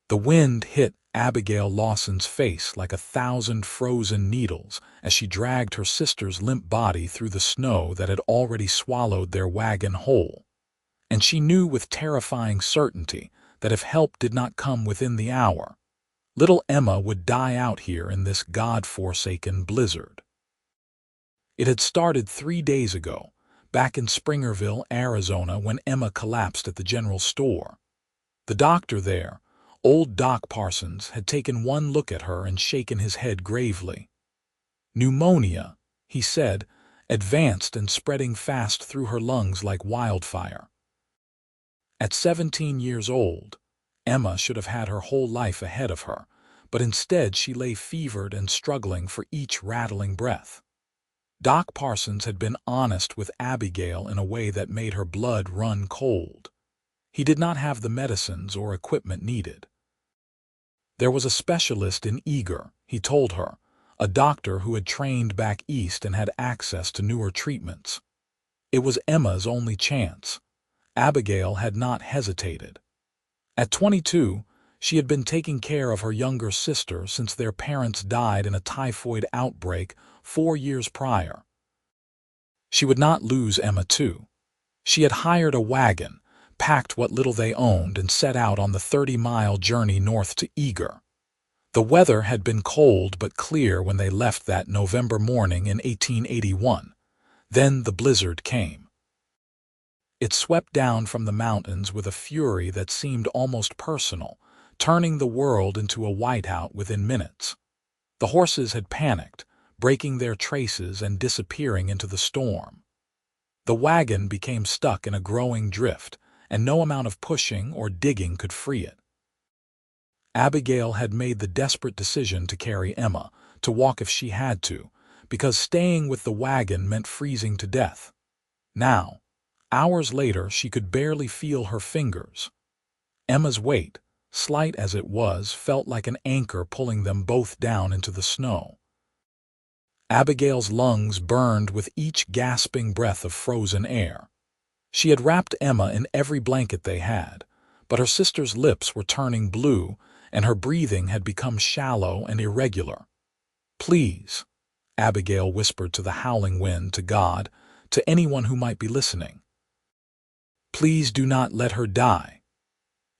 The wind hit Abigail Lawson's face like 1,000 frozen needles as she dragged her sister's limp body through the snow that had already swallowed their wagon whole. And she knew with terrifying certainty that if help did not come within the hour, little Emma would die out here in this God-forsaken blizzard. It had started 3 days ago, back in Springerville, Arizona, when Emma collapsed at the general store. The doctor there, old Doc Parsons, had taken one look at her and shaken his head gravely. Pneumonia, he said, advanced and spreading fast through her lungs like wildfire. At 17 years old, Emma should have had her whole life ahead of her, but instead she lay fevered and struggling for each rattling breath. Doc Parsons had been honest with Abigail in a way that made her blood run cold. He did not have the medicines or equipment needed. There was a specialist in Eager, he told her, a doctor who had trained back east and had access to newer treatments. It was Emma's only chance. Abigail had not hesitated. At 22, she had been taking care of her younger sister since their parents died in a typhoid outbreak 4 years prior. She would not lose Emma too. She had hired a wagon, packed what little they owned, and set out on the 30-mile journey north to Eager. The weather had been cold but clear when they left that November morning in 1881. Then the blizzard came. It swept down from the mountains with a fury that seemed almost personal, turning the world into a whiteout within minutes. The horses had panicked, breaking their traces and disappearing into the storm. The wagon became stuck in a growing drift, and no amount of pushing or digging could free it. Abigail had made the desperate decision to carry Emma, to walk if she had to, because staying with the wagon meant freezing to death. Now, hours later, she could barely feel her fingers. Emma's weight, slight as it was, felt like an anchor pulling them both down into the snow. Abigail's lungs burned with each gasping breath of frozen air. She had wrapped Emma in every blanket they had, but her sister's lips were turning blue and her breathing had become shallow and irregular. "Please," Abigail whispered to the howling wind, to God, to anyone who might be listening. "Please do not let her die."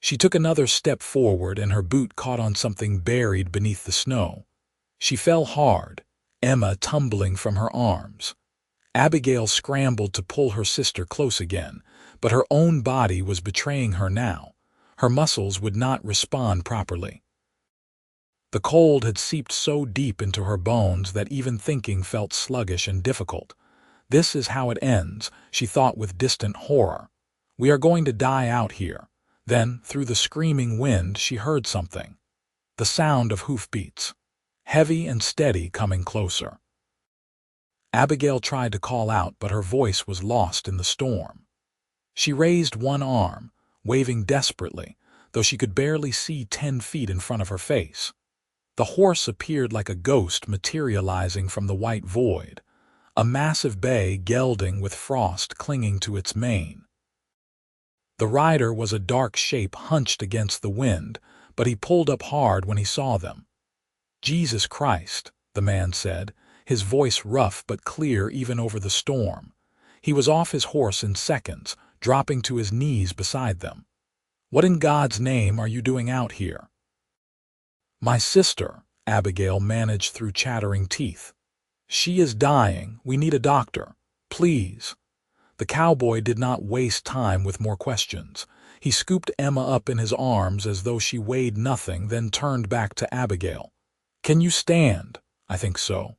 She took another step forward and her boot caught on something buried beneath the snow. She fell hard, Emma tumbling from her arms. Abigail scrambled to pull her sister close again, but her own body was betraying her now. Her muscles would not respond properly. The cold had seeped so deep into her bones that even thinking felt sluggish and difficult. This is how it ends, she thought with distant horror. We are going to die out here. Then, through the screaming wind, she heard something. The sound of hoofbeats, heavy and steady, coming closer. Abigail tried to call out, but her voice was lost in the storm. She raised one arm, waving desperately, though she could barely see 10 feet in front of her face. The horse appeared like a ghost materializing from the white void, a massive bay gelding with frost clinging to its mane. The rider was a dark shape hunched against the wind, but he pulled up hard when he saw them. "Jesus Christ," the man said, his voice rough but clear even over the storm. He was off his horse in seconds, dropping to his knees beside them. "What in God's name are you doing out here?" "My sister," Abigail managed through chattering teeth. "She is dying. We need a doctor. Please." The cowboy did not waste time with more questions. He scooped Emma up in his arms as though she weighed nothing, then turned back to Abigail. "Can you stand?" "I think so."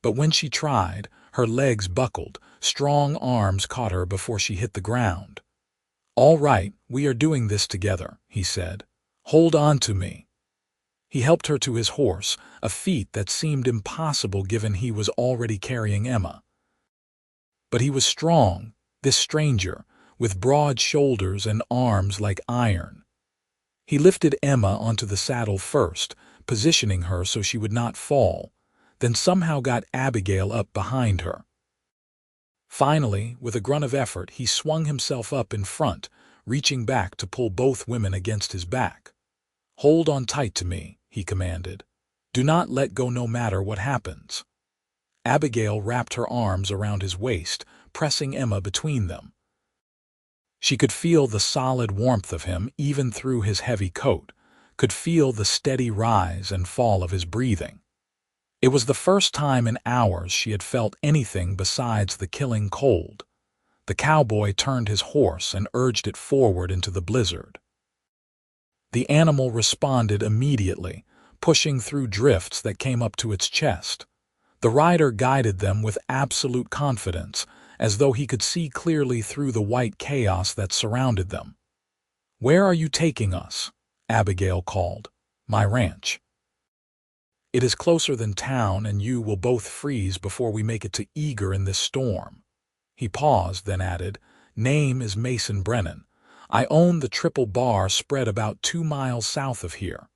But when she tried, her legs buckled, strong arms caught her before she hit the ground. "All right, we are doing this together," he said. "Hold on to me." He helped her to his horse, a feat that seemed impossible given he was already carrying Emma. But he was strong, this stranger, with broad shoulders and arms like iron. He lifted Emma onto the saddle first, positioning her so she would not fall, then somehow got Abigail up behind her. Finally, with a grunt of effort, he swung himself up in front, reaching back to pull both women against his back. "Hold on tight to me," he commanded. "Do not let go no matter what happens." Abigail wrapped her arms around his waist, pressing Emma between them. She could feel the solid warmth of him even through his heavy coat, could feel the steady rise and fall of his breathing. It was the first time in hours she had felt anything besides the killing cold. The cowboy turned his horse and urged it forward into the blizzard. The animal responded immediately, pushing through drifts that came up to its chest. The rider guided them with absolute confidence, as though he could see clearly through the white chaos that surrounded them. "Where are you taking us?" Abigail called. "My ranch." "It is closer than town, and you will both freeze before we make it to Eager in this storm." He paused, then added, "Name is Mason Brennan. I own the triple bar spread about 2 miles south of here."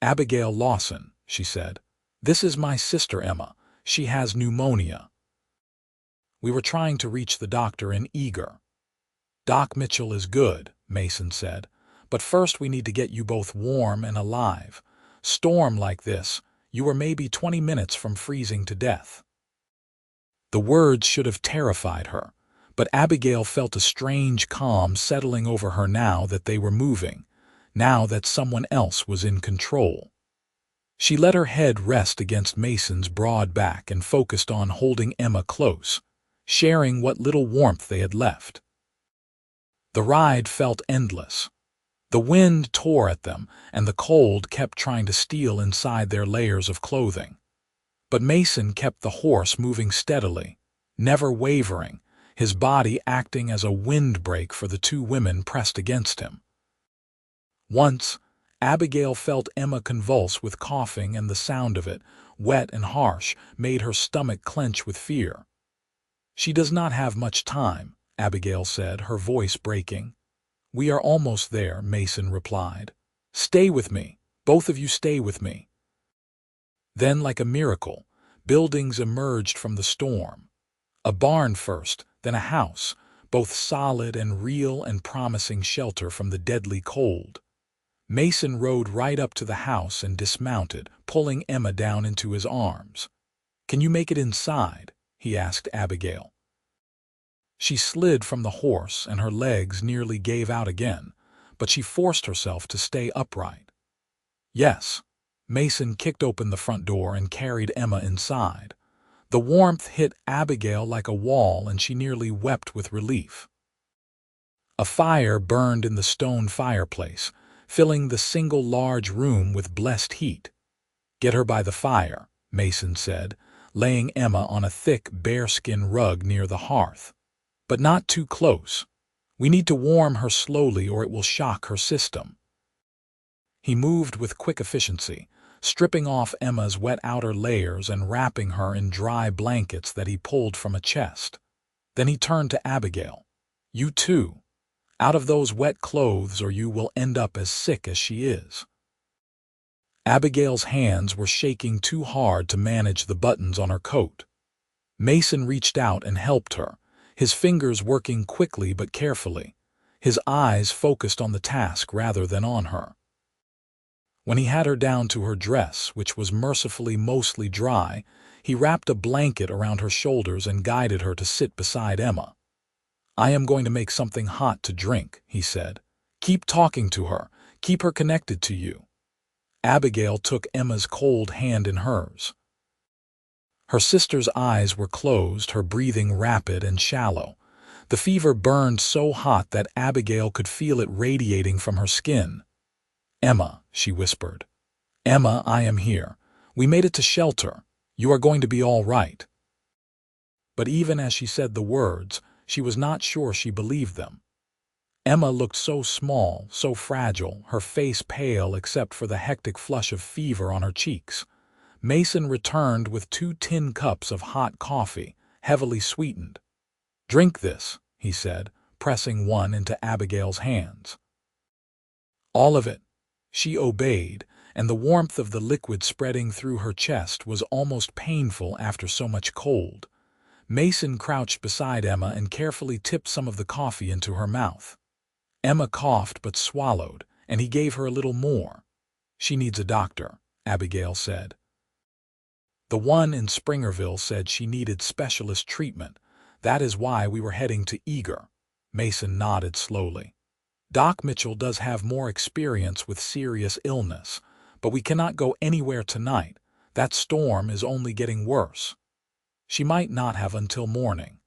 "Abigail Lawson," she said. "This is my sister Emma. She has pneumonia. We were trying to reach the doctor in Eager." "Doc Mitchell is good," Mason said, "but first we need to get you both warm and alive. Storm like this, you were maybe 20 minutes from freezing to death." The words should have terrified her, but Abigail felt a strange calm settling over her now that they were moving, now that someone else was in control. She let her head rest against Mason's broad back and focused on holding Emma close, sharing what little warmth they had left. The ride felt endless. The wind tore at them, and the cold kept trying to steal inside their layers of clothing. But Mason kept the horse moving steadily, never wavering, his body acting as a windbreak for the two women pressed against him. Once, Abigail felt Emma convulse with coughing, and the sound of it, wet and harsh, made her stomach clench with fear. "She does not have much time," Abigail said, her voice breaking. "We are almost there," Mason replied. "Stay with me. Both of you stay with me." Then, like a miracle, buildings emerged from the storm. A barn first, then a house, both solid and real and promising shelter from the deadly cold. Mason rode right up to the house and dismounted, pulling Emma down into his arms. "Can you make it inside?" he asked Abigail. She slid from the horse and her legs nearly gave out again, but she forced herself to stay upright. "Yes." Mason kicked open the front door and carried Emma inside. The warmth hit Abigail like a wall, and she nearly wept with relief. A fire burned in the stone fireplace, filling the single large room with blessed heat. "Get her by the fire," Mason said, laying Emma on a thick bearskin rug near the hearth. "But not too close. We need to warm her slowly or it will shock her system." He moved with quick efficiency, stripping off Emma's wet outer layers and wrapping her in dry blankets that he pulled from a chest. Then he turned to Abigail. "You too. Out of those wet clothes or you will end up as sick as she is." Abigail's hands were shaking too hard to manage the buttons on her coat. Mason reached out and helped her, his fingers working quickly but carefully, his eyes focused on the task rather than on her. When he had her down to her dress, which was mercifully mostly dry, he wrapped a blanket around her shoulders and guided her to sit beside Emma. "I am going to make something hot to drink," he said. "Keep talking to her. Keep her connected to you." Abigail took Emma's cold hand in hers. Her sister's eyes were closed, her breathing rapid and shallow. The fever burned so hot that Abigail could feel it radiating from her skin. "Emma," she whispered. "Emma, I am here. We made it to shelter. You are going to be all right." But even as she said the words, she was not sure she believed them. Emma looked so small, so fragile, her face pale except for the hectic flush of fever on her cheeks. Mason returned with 2 tin cups of hot coffee, heavily sweetened. "Drink this," he said, pressing one into Abigail's hands. "All of it." She obeyed, and the warmth of the liquid spreading through her chest was almost painful after so much cold. Mason crouched beside Emma and carefully tipped some of the coffee into her mouth. Emma coughed but swallowed, and he gave her a little more, She needs a doctor, Abigail said. The one in Springerville said she needed specialist treatment. That is why we were heading to Eager. Mason nodded slowly. Doc Mitchell does have more experience with serious illness, but we cannot go anywhere tonight. That storm is only getting worse. She might not have until morning.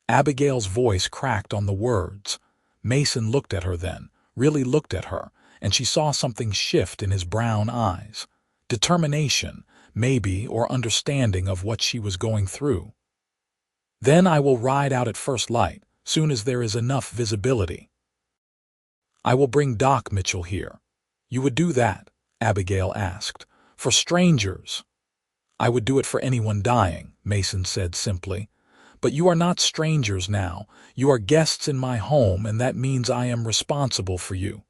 Abigail's voice cracked on the words. Mason looked at her then, really looked at her, and she saw something shift in his brown eyes. Determination, maybe, or understanding of what she was going through. Then I will ride out at first light, soon as there is enough visibility. I will bring Doc Mitchell here. You would do that? Abigail asked. For strangers. I would do it for anyone dying, Mason said simply. But you are not strangers now. You are guests in my home, and that means I am responsible for you.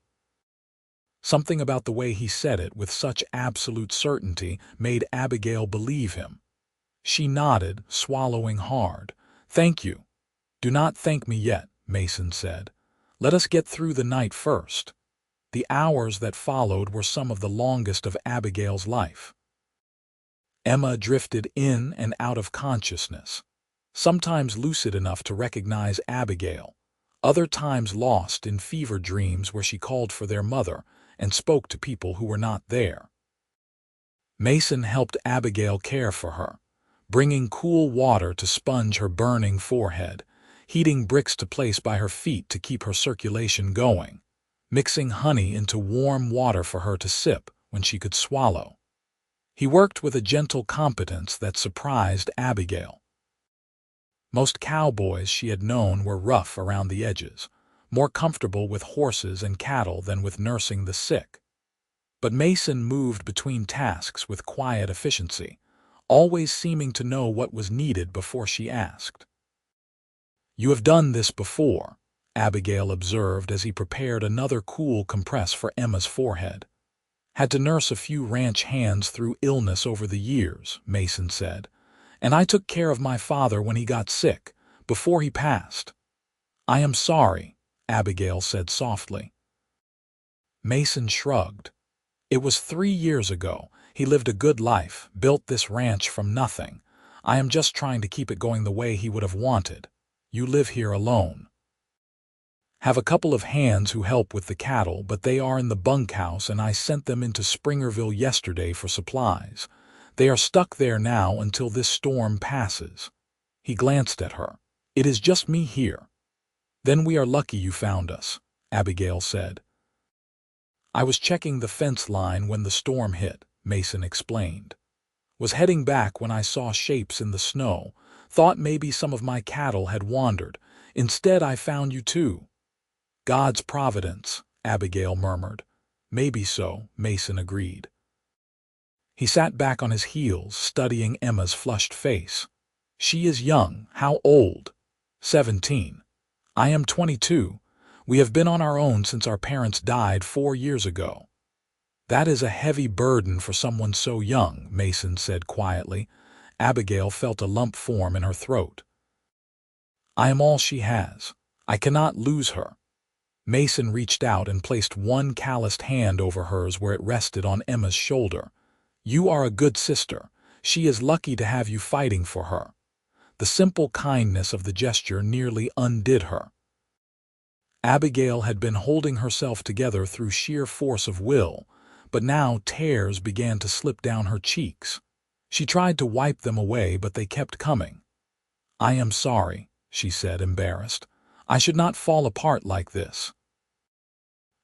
Something about the way he said it with such absolute certainty made Abigail believe him. She nodded, swallowing hard. Thank you. Do not thank me yet, Mason said. Let us get through the night first. The hours that followed were some of the longest of Abigail's life. Emma drifted in and out of consciousness, sometimes lucid enough to recognize Abigail, other times lost in fever dreams where she called for their mother and spoke to people who were not there. Mason helped Abigail care for her, bringing cool water to sponge her burning forehead, heating bricks to place by her feet to keep her circulation going, mixing honey into warm water for her to sip when she could swallow. He worked with a gentle competence that surprised Abigail. Most cowboys she had known were rough around the edges, more comfortable with horses and cattle than with nursing the sick. But Mason moved between tasks with quiet efficiency, always seeming to know what was needed before she asked. You have done this before, Abigail observed as he prepared another cool compress for Emma's forehead. Had to nurse a few ranch hands through illness over the years, Mason said. And I took care of my father when he got sick, before he passed. I am sorry, Abigail said softly. Mason shrugged. It was 3 years ago. He lived a good life, built this ranch from nothing. I am just trying to keep it going the way he would have wanted. You live here alone. Have a couple of hands who help with the cattle, but they are in the bunkhouse and I sent them into Springerville yesterday for supplies. They are stuck there now until this storm passes. He glanced at her. It is just me here. Then we are lucky you found us, Abigail said. I was checking the fence line when the storm hit, Mason explained. Was heading back when I saw shapes in the snow. Thought maybe some of my cattle had wandered. Instead, I found you too. God's providence, Abigail murmured. Maybe so, Mason agreed. He sat back on his heels, studying Emma's flushed face. She is young. How old? 17. I am 22. We have been on our own since our parents died 4 years ago. That is a heavy burden for someone so young, Mason said quietly. Abigail felt a lump form in her throat. I am all she has. I cannot lose her. Mason reached out and placed one calloused hand over hers where it rested on Emma's shoulder. You are a good sister. She is lucky to have you fighting for her. The simple kindness of the gesture nearly undid her. Abigail had been holding herself together through sheer force of will, but now tears began to slip down her cheeks. She tried to wipe them away, but they kept coming. I am sorry, she said, embarrassed. I should not fall apart like this.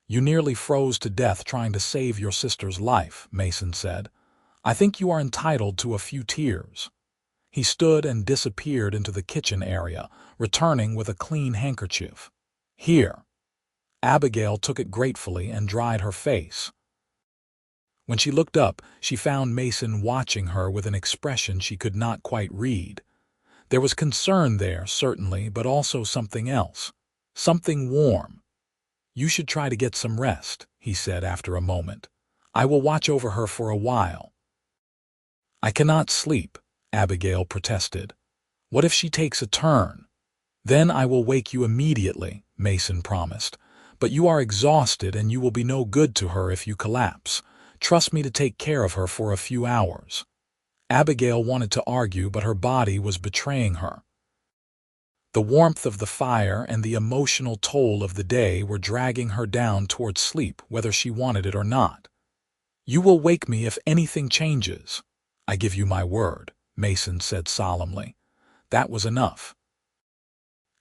You nearly froze to death trying to save your sister's life, Mason said. I think you are entitled to a few tears. He stood and disappeared into the kitchen area, returning with a clean handkerchief. Here. Abigail took it gratefully and dried her face. When she looked up, she found Mason watching her with an expression she could not quite read. There was concern there, certainly, but also something else. Something warm. You should try to get some rest, he said after a moment. I will watch over her for a while. I cannot sleep, Abigail protested. What if she takes a turn? Then I will wake you immediately, Mason promised. But you are exhausted and you will be no good to her if you collapse. Trust me to take care of her for a few hours." Abigail wanted to argue, but her body was betraying her. The warmth of the fire and the emotional toll of the day were dragging her down toward sleep, whether she wanted it or not. "You will wake me if anything changes." "I give you my word," Mason said solemnly. That was enough.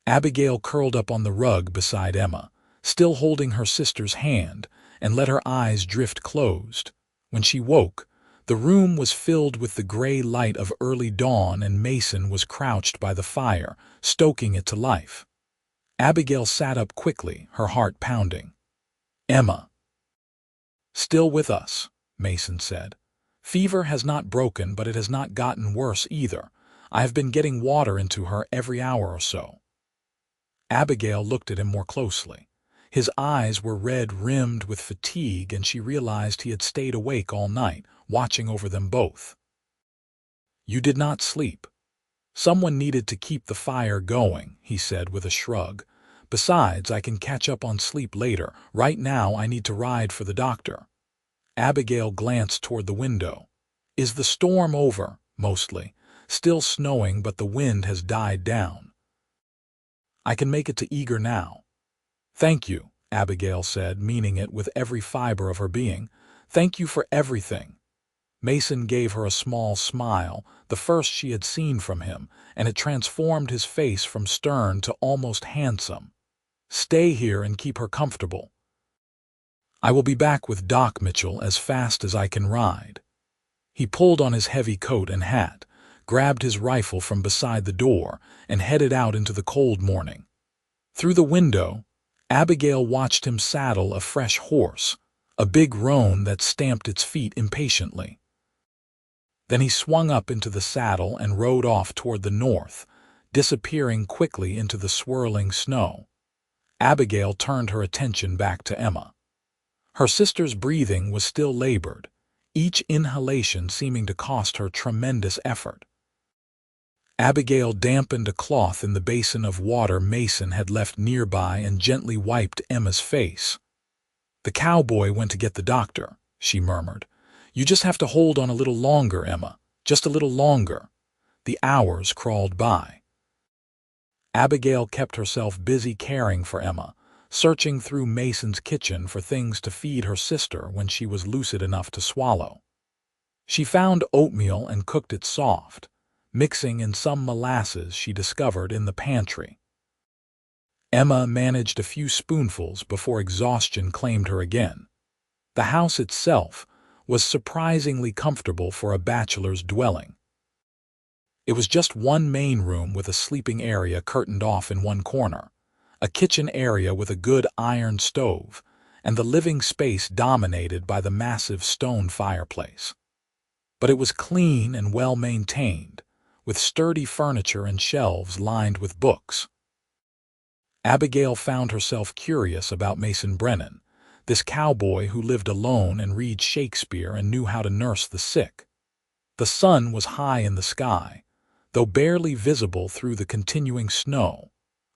Abigail curled up on the rug beside Emma, still holding her sister's hand, and let her eyes drift closed. When she woke, the room was filled with the gray light of early dawn, and Mason was crouched by the fire, stoking it to life. Abigail sat up quickly, her heart pounding. "Emma." "Still with us," Mason said. "Fever has not broken, but it has not gotten worse either. I have been getting water into her every hour or so." Abigail looked at him more closely. His eyes were red-rimmed with fatigue, and she realized he had stayed awake all night, watching over them both. "You did not sleep. Someone needed to keep the fire going," he said with a shrug. "Besides, I can catch up on sleep later. Right now I need to ride for the doctor." Abigail glanced toward the window. "Is the storm over?" "Mostly. Still snowing, but the wind has died down. I can make it to Eager now." "Thank you," Abigail said, meaning it with every fiber of her being. "Thank you for everything." Mason gave her a small smile, the first she had seen from him, and it transformed his face from stern to almost handsome. "Stay here and keep her comfortable. I will be back with Doc Mitchell as fast as I can ride." He pulled on his heavy coat and hat, grabbed his rifle from beside the door, and headed out into the cold morning. Through the window, Abigail watched him saddle a fresh horse, a big roan that stamped its feet impatiently. Then he swung up into the saddle and rode off toward the north, disappearing quickly into the swirling snow. Abigail turned her attention back to Emma. Her sister's breathing was still labored, each inhalation seeming to cost her tremendous effort. Abigail dampened a cloth in the basin of water Mason had left nearby and gently wiped Emma's face. "The cowboy went to get the doctor," she murmured. "You just have to hold on a little longer, Emma, just a little longer." The hours crawled by. Abigail kept herself busy caring for Emma, searching through Mason's kitchen for things to feed her sister when she was lucid enough to swallow. She found oatmeal and cooked it soft, mixing in some molasses she discovered in the pantry. Emma managed a few spoonfuls before exhaustion claimed her again. The house itself was surprisingly comfortable for a bachelor's dwelling. It was just one main room with a sleeping area curtained off in one corner, a kitchen area with a good iron stove, and the living space dominated by the massive stone fireplace. But it was clean and well-maintained, with sturdy furniture and shelves lined with books. Abigail found herself curious about Mason Brennan, this cowboy who lived alone and read Shakespeare and knew how to nurse the sick. The sun was high in the sky, though barely visible through the continuing snow,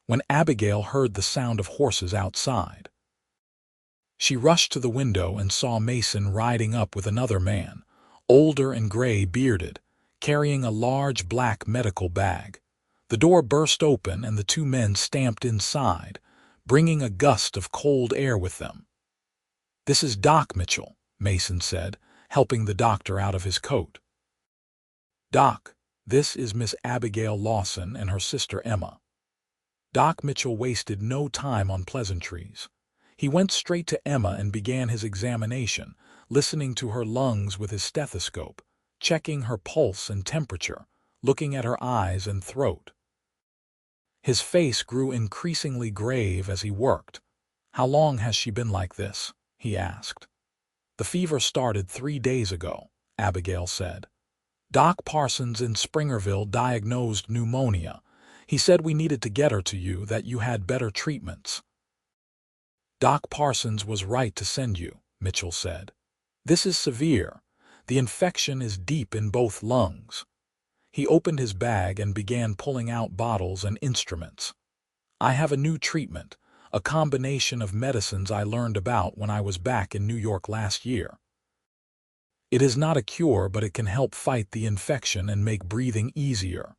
when Abigail heard the sound of horses outside. She rushed to the window and saw Mason riding up with another man, older and gray-bearded, carrying a large black medical bag. The door burst open and the two men stamped inside, bringing a gust of cold air with them. "This is Doc Mitchell," Mason said, helping the doctor out of his coat. "Doc, this is Miss Abigail Lawson and her sister Emma." Doc Mitchell wasted no time on pleasantries. He went straight to Emma and began his examination, listening to her lungs with his stethoscope, checking her pulse and temperature, looking at her eyes and throat. His face grew increasingly grave as he worked. "How long has she been like this?" he asked. "The fever started 3 days ago," Abigail said. "Doc Parsons in Springerville diagnosed pneumonia. He said we needed to get her to you, that you had better treatments." "Doc Parsons was right to send you," Mitchell said. "This is severe. The infection is deep in both lungs." He opened his bag and began pulling out bottles and instruments. "I have a new treatment, a combination of medicines I learned about when I was back in New York last year. It is not a cure, but it can help fight the infection and make breathing easier.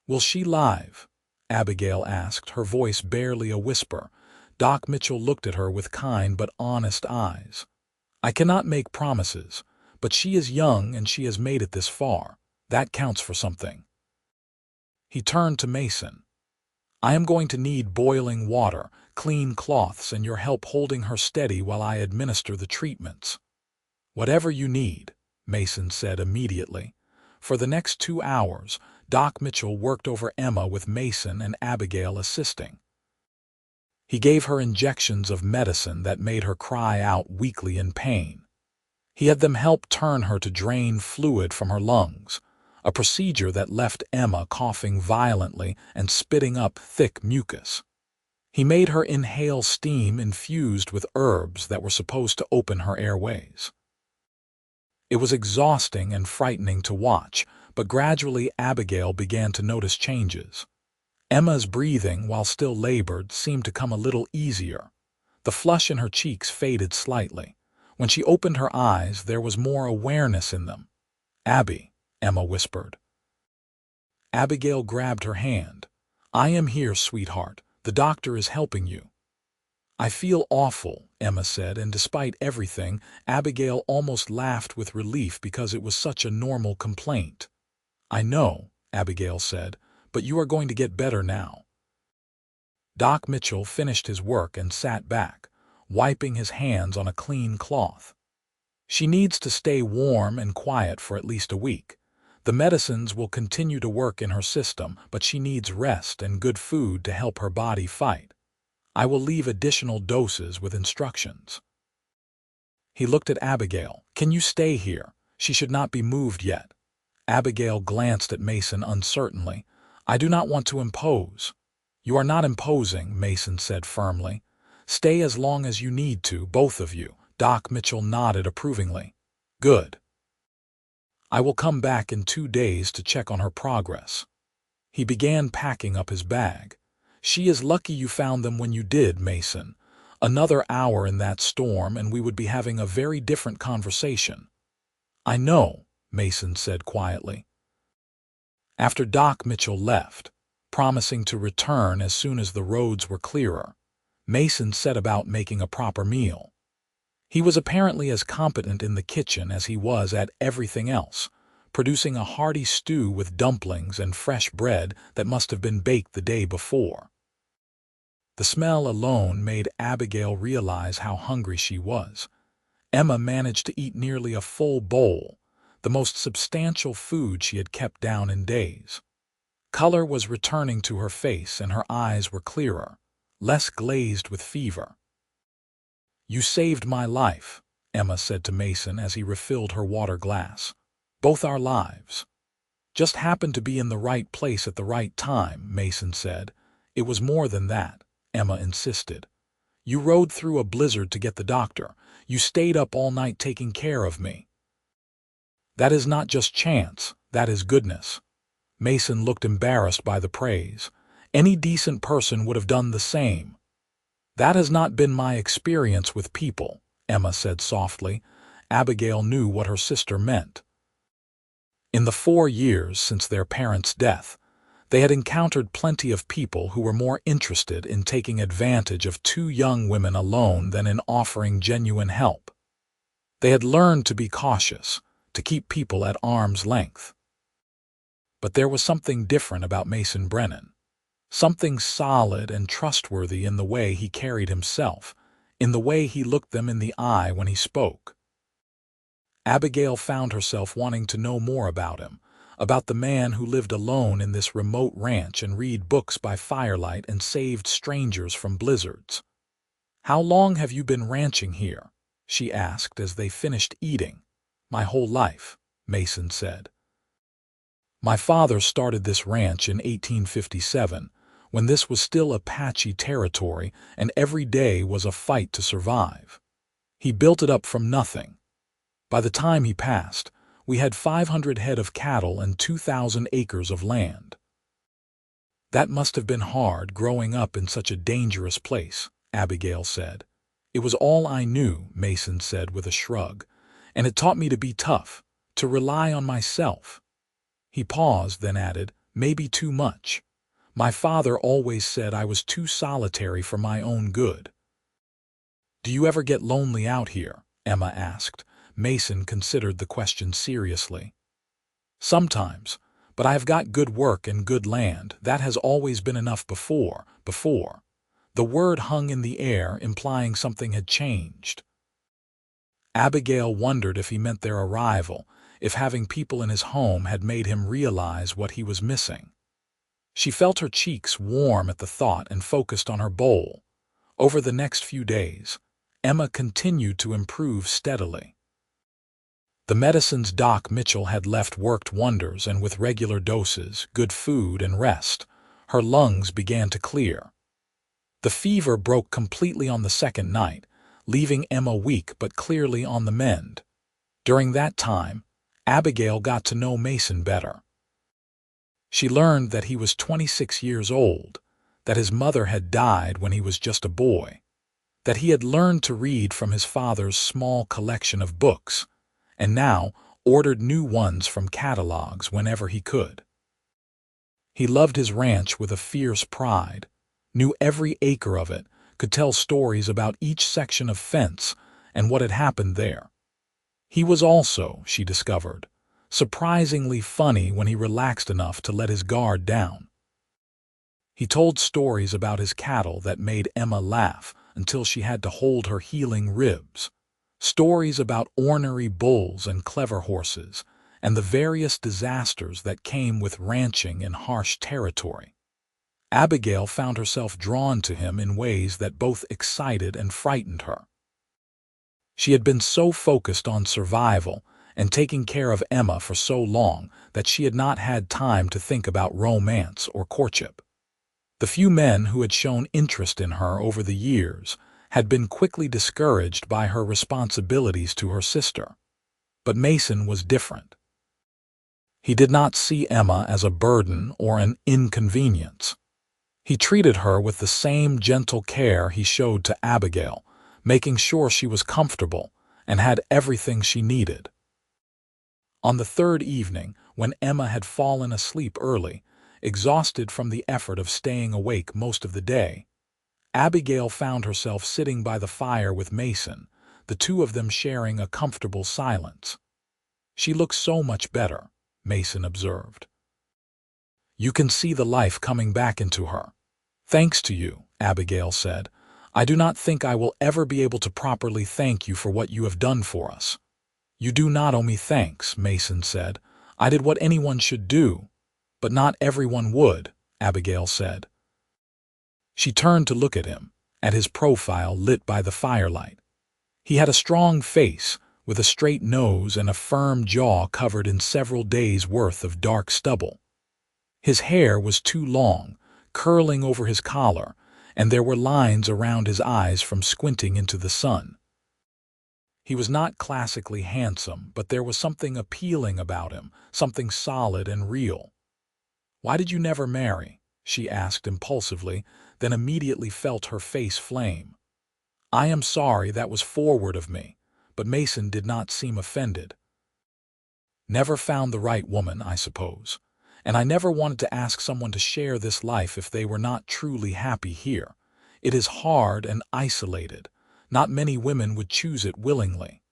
Will she live? Abigail asked, her voice barely a whisper. Doc Mitchell looked at her with kind but honest eyes. I cannot make promises, but she is young and she has made it this far. That counts for something. He turned to Mason. I am going to need boiling water, clean cloths, and your help holding her steady while I administer the treatments. Whatever you need, Mason said immediately. For the next 2 hours, Doc Mitchell worked over Emma with Mason and Abigail assisting. He gave her injections of medicine that made her cry out weakly in pain. He had them help turn her to drain fluid from her lungs, a procedure that left Emma coughing violently and spitting up thick mucus. He made her inhale steam infused with herbs that were supposed to open her airways. It was exhausting and frightening to watch, but gradually Abigail began to notice changes. Emma's breathing, while still labored, seemed to come a little easier. The flush in her cheeks faded slightly. When she opened her eyes, there was more awareness in them. Abby, Emma whispered. Abigail grabbed her hand. I am here, sweetheart. The doctor is helping you. I feel awful, Emma said, and despite everything, Abigail almost laughed with relief because it was such a normal complaint. I know, Abigail said, but you are going to get better now. Doc Mitchell finished his work and sat back, wiping his hands on a clean cloth. She needs to stay warm and quiet for at least a week. The medicines will continue to work in her system, but she needs rest and good food to help her body fight. I will leave additional doses with instructions. He looked at Abigail. Can you stay here? She should not be moved yet. Abigail glanced at Mason uncertainly. I do not want to impose. You are not imposing, Mason said firmly. Stay as long as you need to, both of you. Doc Mitchell nodded approvingly. Good. I will come back in 2 days to check on her progress. He began packing up his bag. She is lucky you found them when you did, Mason. Another hour in that storm and we would be having a very different conversation. I know, Mason said quietly. After Doc Mitchell left, promising to return as soon as the roads were clearer, Mason set about making a proper meal. He was apparently as competent in the kitchen as he was at everything else, producing a hearty stew with dumplings and fresh bread that must have been baked the day before. The smell alone made Abigail realize how hungry she was. Emma managed to eat nearly a full bowl, the most substantial food she had kept down in days. Color was returning to her face and her eyes were clearer, less glazed with fever. You saved my life, Emma said to Mason as he refilled her water glass. Both our lives. Just happened to be in the right place at the right time, Mason said. It was more than that, Emma insisted. You rode through a blizzard to get the doctor. You stayed up all night taking care of me. That is not just chance, that is goodness. Mason looked embarrassed by the praise. Any decent person would have done the same. That has not been my experience with people, Emma said softly. Abigail knew what her sister meant. In the 4 years since their parents' death, they had encountered plenty of people who were more interested in taking advantage of 2 young women alone than in offering genuine help. They had learned to be cautious, to keep people at arm's length. But there was something different about Mason Brennan. Something solid and trustworthy in the way he carried himself, in the way he looked them in the eye when he spoke. Abigail found herself wanting to know more about him, about the man who lived alone in this remote ranch and read books by firelight and saved strangers from blizzards. How long have you been ranching here? She asked as they finished eating. My whole life, Mason said. My father started this ranch in 1857, when this was still Apache territory and every day was a fight to survive. He built it up from nothing. By the time he passed, we had 500 head of cattle and 2,000 acres of land. That must have been hard growing up in such a dangerous place, Abigail said. It was all I knew, Mason said with a shrug, and it taught me to be tough, to rely on myself. He paused, then added, maybe too much. My father always said I was too solitary for my own good. Do you ever get lonely out here? Emma asked. Mason considered the question seriously. Sometimes, but I have got good work and good land. That has always been enough before. The word hung in the air, implying something had changed. Abigail wondered if he meant their arrival, if having people in his home had made him realize what he was missing. She felt her cheeks warm at the thought and focused on her bowl. Over the next few days, Emma continued to improve steadily. The medicines Doc Mitchell had left worked wonders, and with regular doses, good food, and rest, her lungs began to clear. The fever broke completely on the second night, leaving Emma weak but clearly on the mend. During that time, Abigail got to know Mason better. She learned that he was 26 years old, that his mother had died when he was just a boy, that he had learned to read from his father's small collection of books, and now ordered new ones from catalogs whenever he could. He loved his ranch with a fierce pride, knew every acre of it, could tell stories about each section of fence and what had happened there. He was also, she discovered, surprisingly funny when he relaxed enough to let his guard down. He told stories about his cattle that made Emma laugh until she had to hold her healing ribs. Stories about ornery bulls and clever horses, and the various disasters that came with ranching in harsh territory. Abigail found herself drawn to him in ways that both excited and frightened her. She had been so focused on survival and taking care of Emma for so long that she had not had time to think about romance or courtship. The few men who had shown interest in her over the years had been quickly discouraged by her responsibilities to her sister. But Mason was different. He did not see Emma as a burden or an inconvenience. He treated her with the same gentle care he showed to Abigail, making sure she was comfortable and had everything she needed. On the third evening, when Emma had fallen asleep early, exhausted from the effort of staying awake most of the day, Abigail found herself sitting by the fire with Mason, the two of them sharing a comfortable silence. She looked so much better, Mason observed. You can see the life coming back into her. Thanks to you, Abigail said. I do not think I will ever be able to properly thank you for what you have done for us. You do not owe me thanks, Mason said. I did what anyone should do. But not everyone would, Abigail said. She turned to look at him, at his profile lit by the firelight. He had a strong face, with a straight nose and a firm jaw covered in several days' worth of dark stubble. His hair was too long, curling over his collar, and there were lines around his eyes from squinting into the sun. He was not classically handsome, but there was something appealing about him, something solid and real. Why did you never marry? She asked impulsively, then immediately felt her face flame. I am sorry, that was forward of me, but Mason did not seem offended. Never found the right woman, I suppose, and I never wanted to ask someone to share this life if they were not truly happy here. It is hard and isolated. Not many women would choose it willingly.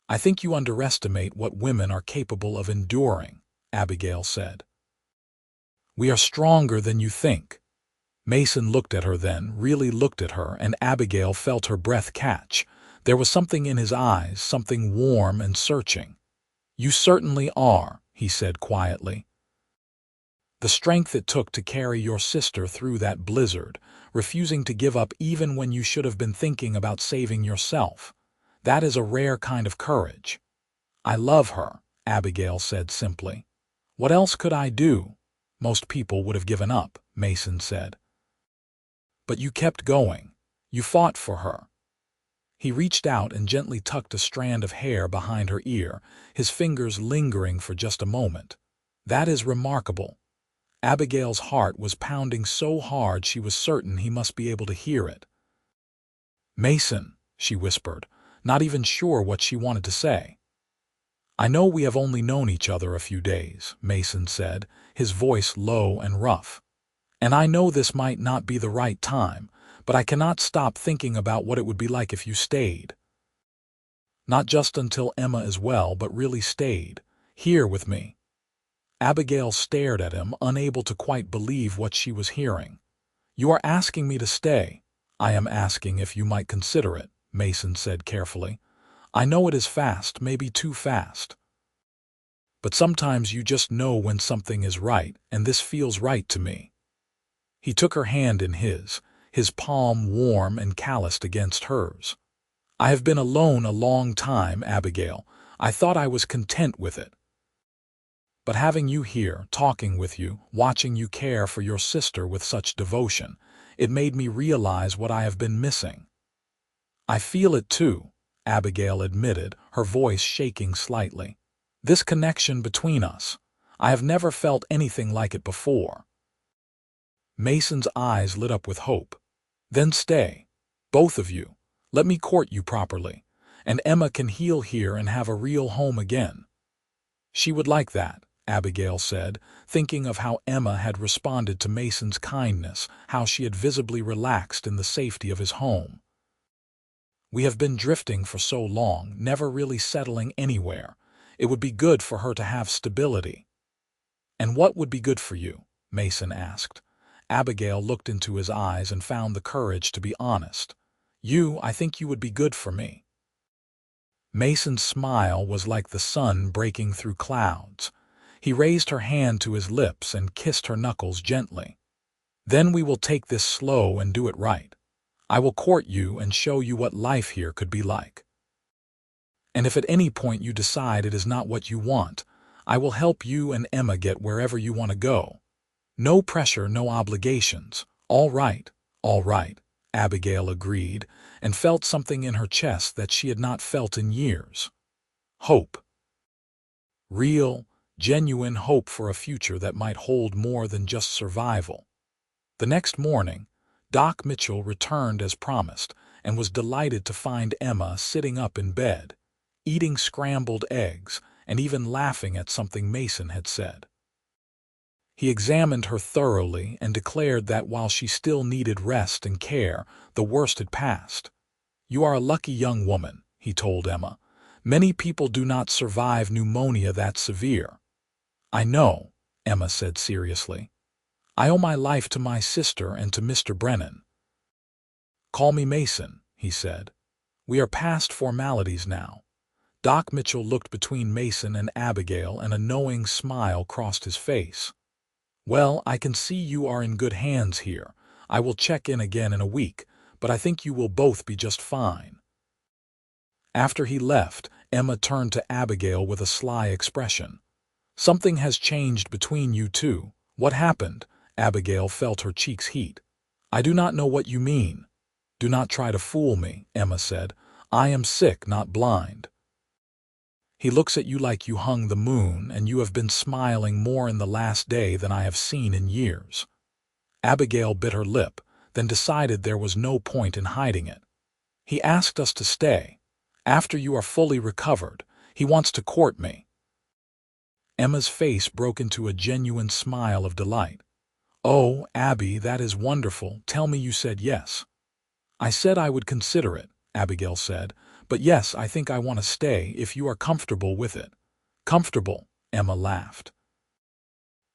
I think you underestimate what women are capable of enduring, Abigail said. We are stronger than you think. Mason looked at her then, really looked at her, and Abigail felt her breath catch. There was something in his eyes, something warm and searching. You certainly are, he said quietly. The strength it took to carry your sister through that blizzard, refusing to give up even when you should have been thinking about saving yourself. That is a rare kind of courage. I love her, Abigail said simply. What else could I do? Most people would have given up, Mason said. But you kept going. You fought for her. He reached out and gently tucked a strand of hair behind her ear, his fingers lingering for just a moment. That is remarkable. Abigail's heart was pounding so hard she was certain he must be able to hear it. "Mason," she whispered, not even sure what she wanted to say. "I know we have only known each other a few days," Mason said, his voice low and rough. "And I know this might not be the right time, but I cannot stop thinking about what it would be like if you stayed. Not just until Emma is well, but really stayed, here with me." Abigail stared at him, unable to quite believe what she was hearing. "You are asking me to stay." "I am asking if you might consider it," Mason said carefully. "I know it is fast, maybe too fast. But sometimes you just know when something is right, and this feels right to me." He took her hand in his palm warm and calloused against hers. "I have been alone a long time, Abigail. I thought I was content with it. But having you here, talking with you, watching you care for your sister with such devotion, it made me realize what I have been missing." "I feel it too," Abigail admitted, her voice shaking slightly. "This connection between us. I have never felt anything like it before." Mason's eyes lit up with hope. "Then stay. Both of you. Let me court you properly. And Emma can heal here and have a real home again." "She would like that," Abigail said, thinking of how Emma had responded to Mason's kindness, how she had visibly relaxed in the safety of his home. "We have been drifting for so long, never really settling anywhere. It would be good for her to have stability." "And what would be good for you?" Mason asked. Abigail looked into his eyes and found the courage to be honest. I think you would be good for me." Mason's smile was like the sun breaking through clouds. He raised her hand to his lips and kissed her knuckles gently. "Then we will take this slow and do it right. I will court you and show you what life here could be like. And if at any point you decide it is not what you want, I will help you and Emma get wherever you want to go. No pressure, no obligations. All right, Abigail agreed, and felt something in her chest that she had not felt in years. Hope. Real, genuine hope for a future that might hold more than just survival. The next morning, Doc Mitchell returned as promised and was delighted to find Emma sitting up in bed, eating scrambled eggs and even laughing at something Mason had said. He examined her thoroughly and declared that while she still needed rest and care, the worst had passed. "You are a lucky young woman," he told Emma. "Many people do not survive pneumonia that severe." "I know," Emma said seriously. "I owe my life to my sister and to Mr. Brennan." "Call me Mason," he said. "We are past formalities now." Doc Mitchell looked between Mason and Abigail, and a knowing smile crossed his face. "Well, I can see you are in good hands here. I will check in again in a week, but I think you will both be just fine." After he left, Emma turned to Abigail with a sly expression. "Something has changed between you two. What happened?" Abigail felt her cheeks heat. "I do not know what you mean." "Do not try to fool me," Emma said. "I am sick, not blind. He looks at you like you hung the moon, and you have been smiling more in the last day than I have seen in years." Abigail bit her lip, then decided there was no point in hiding it. "He asked us to stay. After you are fully recovered, he wants to court me." Emma's face broke into a genuine smile of delight. "Oh, Abby, that is wonderful. Tell me you said yes." "I said I would consider it," Abigail said. "But yes, I think I want to stay if you are comfortable with it." "Comfortable," Emma laughed.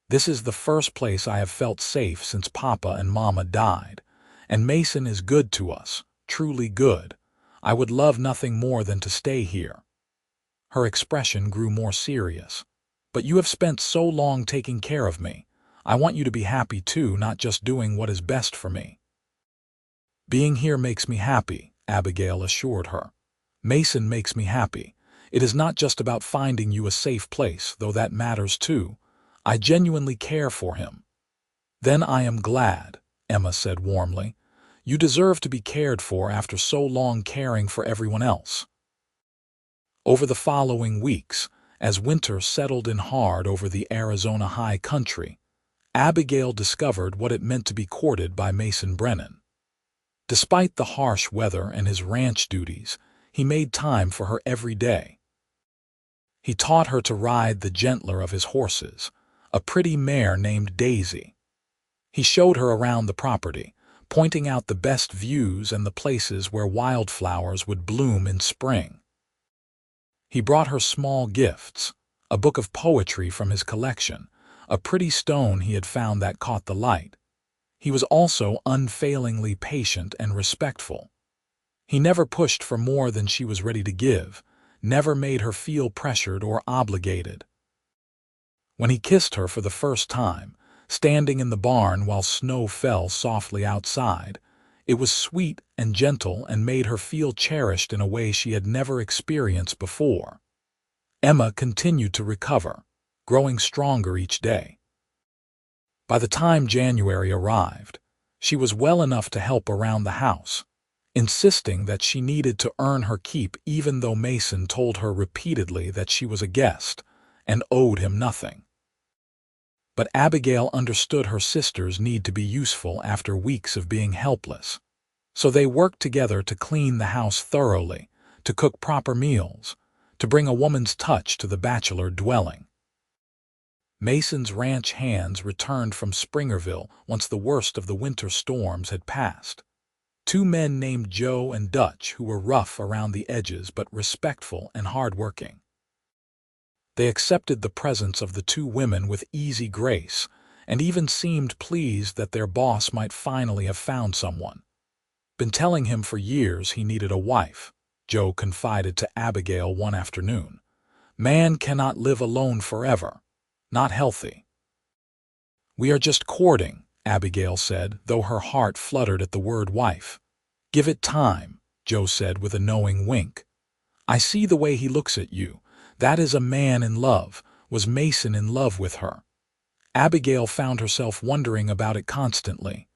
"This is the first place I have felt safe since Papa and Mama died. And Mason is good to us, truly good. I would love nothing more than to stay here." Her expression grew more serious. "But you have spent so long taking care of me. I want you to be happy too, not just doing what is best for me." "Being here makes me happy," Abigail assured her. "Mason makes me happy. It is not just about finding you a safe place, though that matters too. I genuinely care for him." "Then I am glad," Emma said warmly. "You deserve to be cared for after so long caring for everyone else." Over the following weeks, as winter settled in hard over the Arizona high country, Abigail discovered what it meant to be courted by Mason Brennan. Despite the harsh weather and his ranch duties, he made time for her every day. He taught her to ride the gentler of his horses, a pretty mare named Daisy. He showed her around the property, pointing out the best views and the places where wildflowers would bloom in spring. He brought her small gifts, a book of poetry from his collection, a pretty stone he had found that caught the light. He was also unfailingly patient and respectful. He never pushed for more than she was ready to give, never made her feel pressured or obligated. When he kissed her for the first time, standing in the barn while snow fell softly outside, it was sweet and gentle and made her feel cherished in a way she had never experienced before. Emma continued to recover, growing stronger each day. By the time January arrived, she was well enough to help around the house, insisting that she needed to earn her keep even though Mason told her repeatedly that she was a guest and owed him nothing. But Abigail understood her sisters' need to be useful after weeks of being helpless, so they worked together to clean the house thoroughly, to cook proper meals, to bring a woman's touch to the bachelor dwelling. Mason's ranch hands returned from Springerville once the worst of the winter storms had passed. Two men named Joe and Dutch who were rough around the edges but respectful and hard-working. They accepted the presence of the two women with easy grace and even seemed pleased that their boss might finally have found someone. Been telling him for years he needed a wife, Joe confided to Abigail one afternoon. Man cannot live alone forever. Not healthy. We are just courting, Abigail said, though her heart fluttered at the word wife. Give it time, Joe said with a knowing wink. I see the way he looks at you. That is a man in love. Was Mason in love with her? Abigail found herself wondering about it constantly.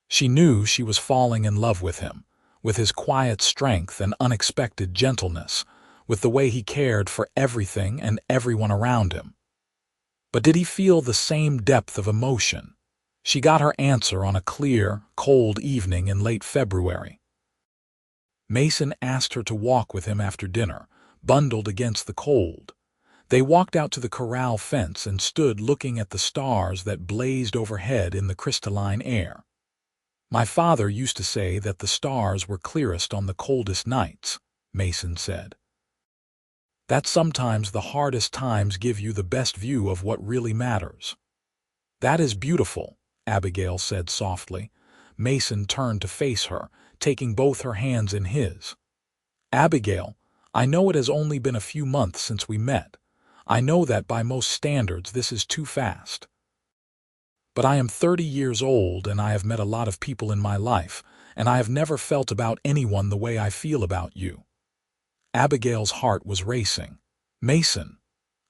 She knew she was falling in love with him, with his quiet strength and unexpected gentleness, with the way he cared for everything and everyone around him. But did he feel the same depth of emotion? She got her answer on a clear, cold evening in late February. Mason asked her to walk with him after dinner, bundled against the cold. They walked out to the corral fence and stood looking at the stars that blazed overhead in the crystalline air. My father used to say that the stars were clearest on the coldest nights, Mason said. That sometimes the hardest times give you the best view of what really matters. That is beautiful, Abigail said softly. Mason turned to face her, taking both her hands in his. Abigail, I know it has only been a few months since we met. I know that by most standards this is too fast. But I am 30 years old and I have met a lot of people in my life, and I have never felt about anyone the way I feel about you. Abigail's heart was racing. Mason,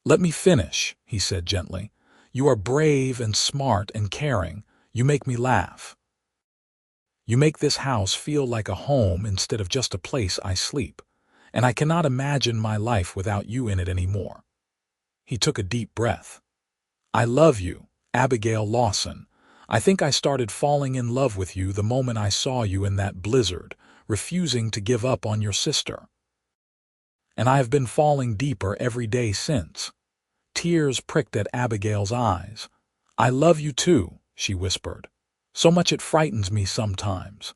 let me finish, he said gently. You are brave and smart and caring. You make me laugh. You make this house feel like a home instead of just a place I sleep, and I cannot imagine my life without you in it anymore. He took a deep breath. I love you, Abigail Lawson. I think I started falling in love with you the moment I saw you in that blizzard, refusing to give up on your sister. And I have been falling deeper every day since. Tears pricked at Abigail's eyes. I love you too, she whispered. So much it frightens me sometimes.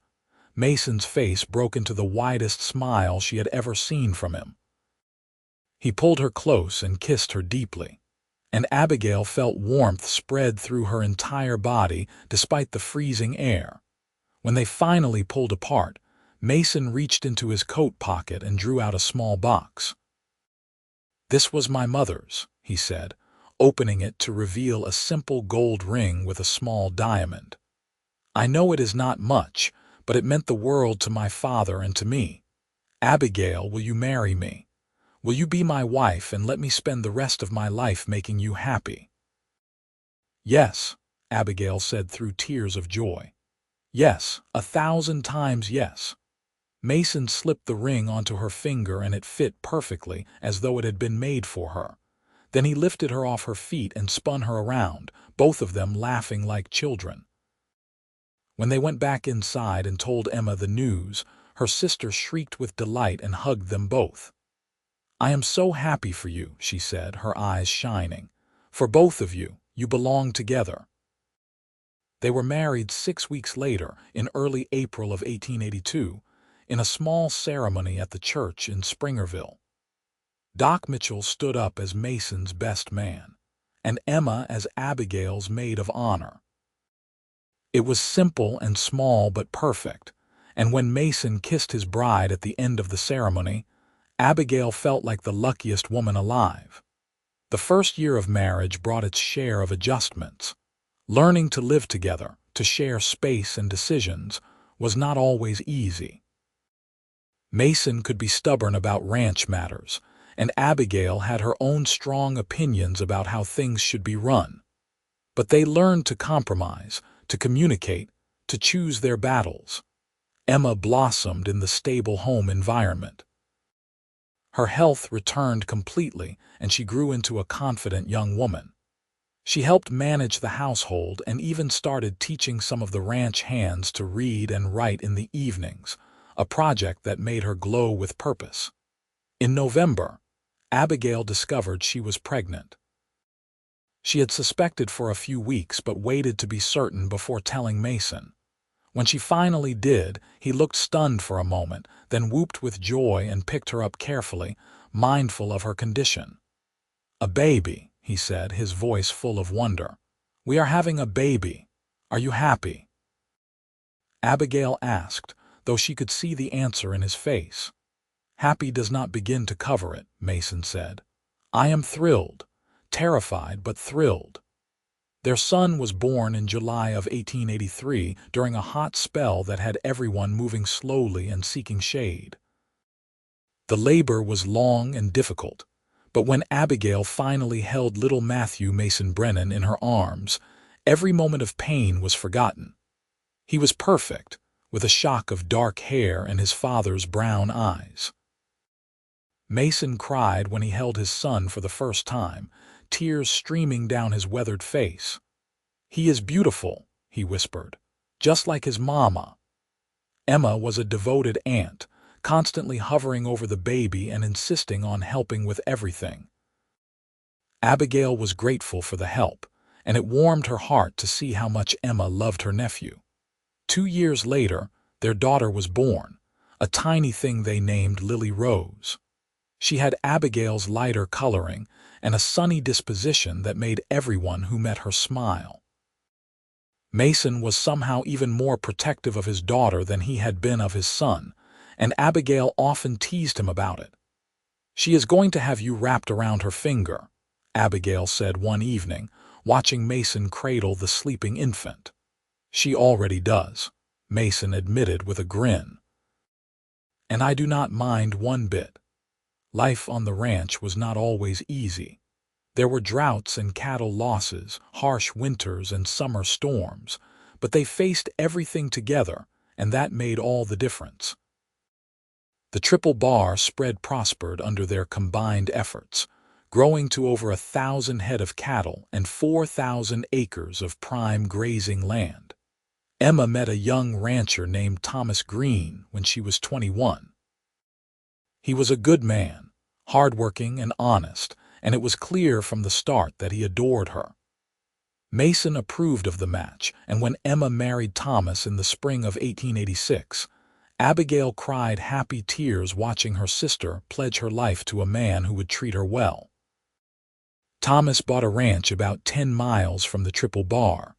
Mason's face broke into the widest smile she had ever seen from him. He pulled her close and kissed her deeply, and Abigail felt warmth spread through her entire body despite the freezing air. When they finally pulled apart, Mason reached into his coat pocket and drew out a small box. This was my mother's, he said, opening it to reveal a simple gold ring with a small diamond. I know it is not much, but it meant the world to my father and to me. Abigail, will you marry me? Will you be my wife and let me spend the rest of my life making you happy? Yes, Abigail said through tears of joy. Yes, 1,000 times yes. Mason slipped the ring onto her finger and it fit perfectly as though it had been made for her. Then he lifted her off her feet and spun her around, both of them laughing like children. When they went back inside and told Emma the news, her sister shrieked with delight and hugged them both. "I am so happy for you," she said, her eyes shining. "For both of you, you belong together." They were married 6 weeks later, in early April of 1882, in a small ceremony at the church in Springerville. Doc Mitchell stood up as Mason's best man, and Emma as Abigail's maid of honor. It was simple and small but perfect, and when Mason kissed his bride at the end of the ceremony, Abigail felt like the luckiest woman alive. The first year of marriage brought its share of adjustments. Learning to live together, to share space and decisions, was not always easy. Mason could be stubborn about ranch matters, and Abigail had her own strong opinions about how things should be run. But they learned to compromise, to communicate, to choose their battles. Emma blossomed in the stable home environment. Her health returned completely, and she grew into a confident young woman. She helped manage the household and even started teaching some of the ranch hands to read and write in the evenings, a project that made her glow with purpose. In November, Abigail discovered she was pregnant. She had suspected for a few weeks but waited to be certain before telling Mason. When she finally did, he looked stunned for a moment, then whooped with joy and picked her up carefully, mindful of her condition. "A baby," he said, his voice full of wonder. "We are having a baby. Are you happy?" Abigail asked, though she could see the answer in his face. "Happy does not begin to cover it," Mason said. "I am thrilled, terrified but thrilled." Their son was born in July of 1883 during a hot spell that had everyone moving slowly and seeking shade. The labor was long and difficult, but when Abigail finally held little Matthew Mason Brennan in her arms, every moment of pain was forgotten. He was perfect, with a shock of dark hair and his father's brown eyes. Mason cried when he held his son for the first time, tears streaming down his weathered face. "He is beautiful," he whispered, "just like his mama." Emma was a devoted aunt, constantly hovering over the baby and insisting on helping with everything. Abigail was grateful for the help, and it warmed her heart to see how much Emma loved her nephew. 2 years later, their daughter was born, a tiny thing they named Lily Rose. She had Abigail's lighter coloring and a sunny disposition that made everyone who met her smile. Mason was somehow even more protective of his daughter than he had been of his son, and Abigail often teased him about it. "She is going to have you wrapped around her finger," Abigail said one evening, watching Mason cradle the sleeping infant. "She already does," Mason admitted with a grin. "And I do not mind one bit." Life on the ranch was not always easy. There were droughts and cattle losses, harsh winters and summer storms, but they faced everything together, and that made all the difference. The Triple Bar spread prospered under their combined efforts, growing to over 1,000 head of cattle and 4,000 acres of prime grazing land. Emma met a young rancher named Thomas Green when she was 21. He was a good man, hardworking and honest, and it was clear from the start that he adored her. Mason approved of the match, and when Emma married Thomas in the spring of 1886, Abigail cried happy tears watching her sister pledge her life to a man who would treat her well. Thomas bought a ranch about 10 miles from the Triple Bar,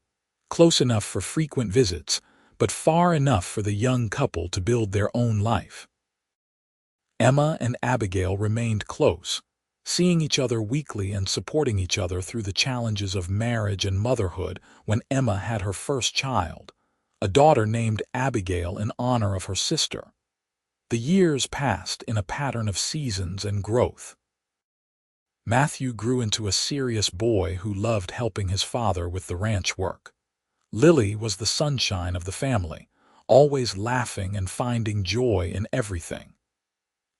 close enough for frequent visits, but far enough for the young couple to build their own life. Emma and Abigail remained close, seeing each other weekly and supporting each other through the challenges of marriage and motherhood when Emma had her first child, a daughter named Abigail in honor of her sister. The years passed in a pattern of seasons and growth. Matthew grew into a serious boy who loved helping his father with the ranch work. Lily was the sunshine of the family, always laughing and finding joy in everything.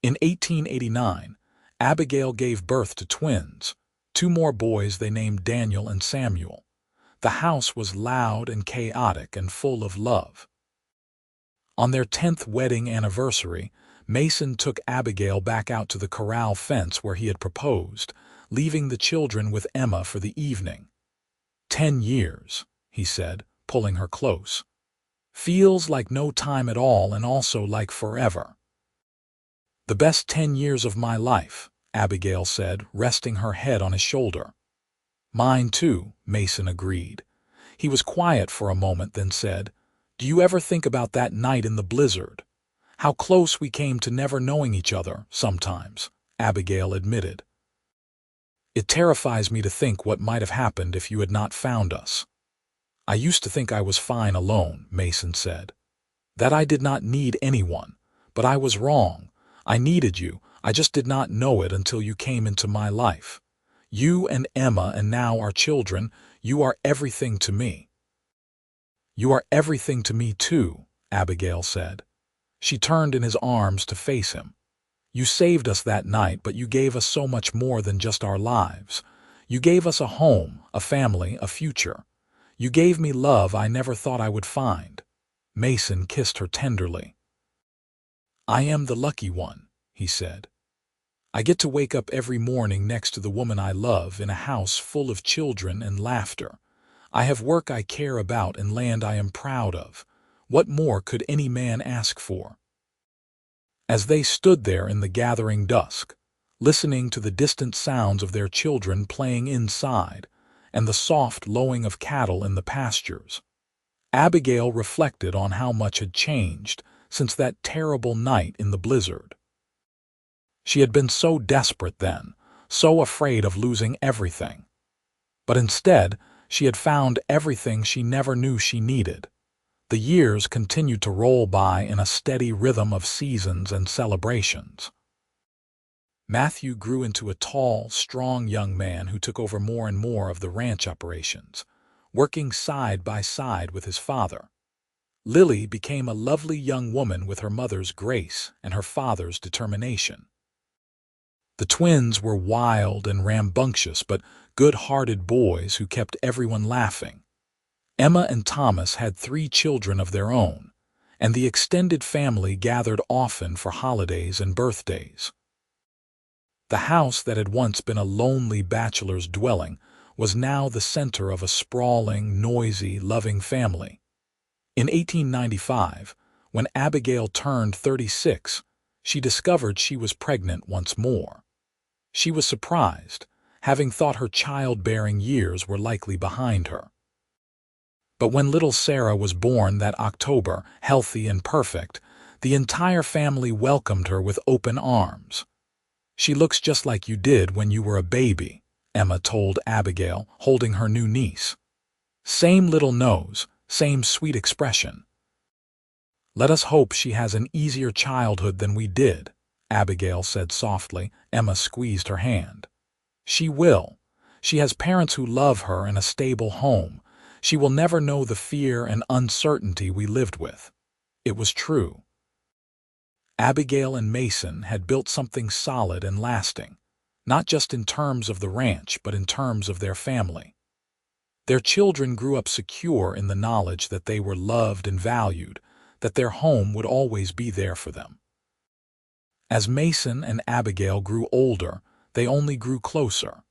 In 1889, Abigail gave birth to twins, 2 more boys they named Daniel and Samuel. The house was loud and chaotic and full of love. On their 10th wedding anniversary, Mason took Abigail back out to the corral fence where he had proposed, leaving the children with Emma for the evening. 10 years, he said, pulling her close. Feels like no time at all and also like forever. The best 10 years of my life, Abigail said, resting her head on his shoulder. Mine too, Mason agreed. He was quiet for a moment, then said, "Do you ever think about that night in the blizzard? How close we came to never knowing each other, sometimes," Abigail admitted. "It terrifies me to think what might have happened if you had not found us." "I used to think I was fine alone," Mason said. "That I did not need anyone, but I was wrong. I needed you, I just did not know it until you came into my life. You and Emma and now our children, you are everything to me." "You are everything to me too," Abigail said. She turned in his arms to face him. "You saved us that night, but you gave us so much more than just our lives. You gave us a home, a family, a future. You gave me love I never thought I would find." Mason kissed her tenderly. "I am the lucky one," he said. "I get to wake up every morning next to the woman I love in a house full of children and laughter. I have work I care about and land I am proud of. What more could any man ask for?" As they stood there in the gathering dusk, listening to the distant sounds of their children playing inside and the soft lowing of cattle in the pastures, Abigail reflected on how much had changed since that terrible night in the blizzard. She had been so desperate then, so afraid of losing everything. But instead, she had found everything she never knew she needed. The years continued to roll by in a steady rhythm of seasons and celebrations. Matthew grew into a tall, strong young man who took over more and more of the ranch operations, working side by side with his father. Lily became a lovely young woman with her mother's grace and her father's determination. The twins were wild and rambunctious but good-hearted boys who kept everyone laughing. Emma and Thomas had 3 children of their own, and the extended family gathered often for holidays and birthdays. The house that had once been a lonely bachelor's dwelling was now the center of a sprawling, noisy, loving family. In 1895, when Abigail turned 36, she discovered she was pregnant once more. She was surprised, having thought her childbearing years were likely behind her. But when little Sarah was born that October, healthy and perfect, the entire family welcomed her with open arms. "She looks just like you did when you were a baby," Emma told Abigail, holding her new niece. "Same little nose, same sweet expression." "Let us hope she has an easier childhood than we did," Abigail said softly. Emma squeezed her hand. "She will. She has parents who love her and a stable home. She will never know the fear and uncertainty we lived with." It was true. Abigail and Mason had built something solid and lasting, not just in terms of the ranch, but in terms of their family. Their children grew up secure in the knowledge that they were loved and valued, that their home would always be there for them. As Mason and Abigail grew older, they only grew closer.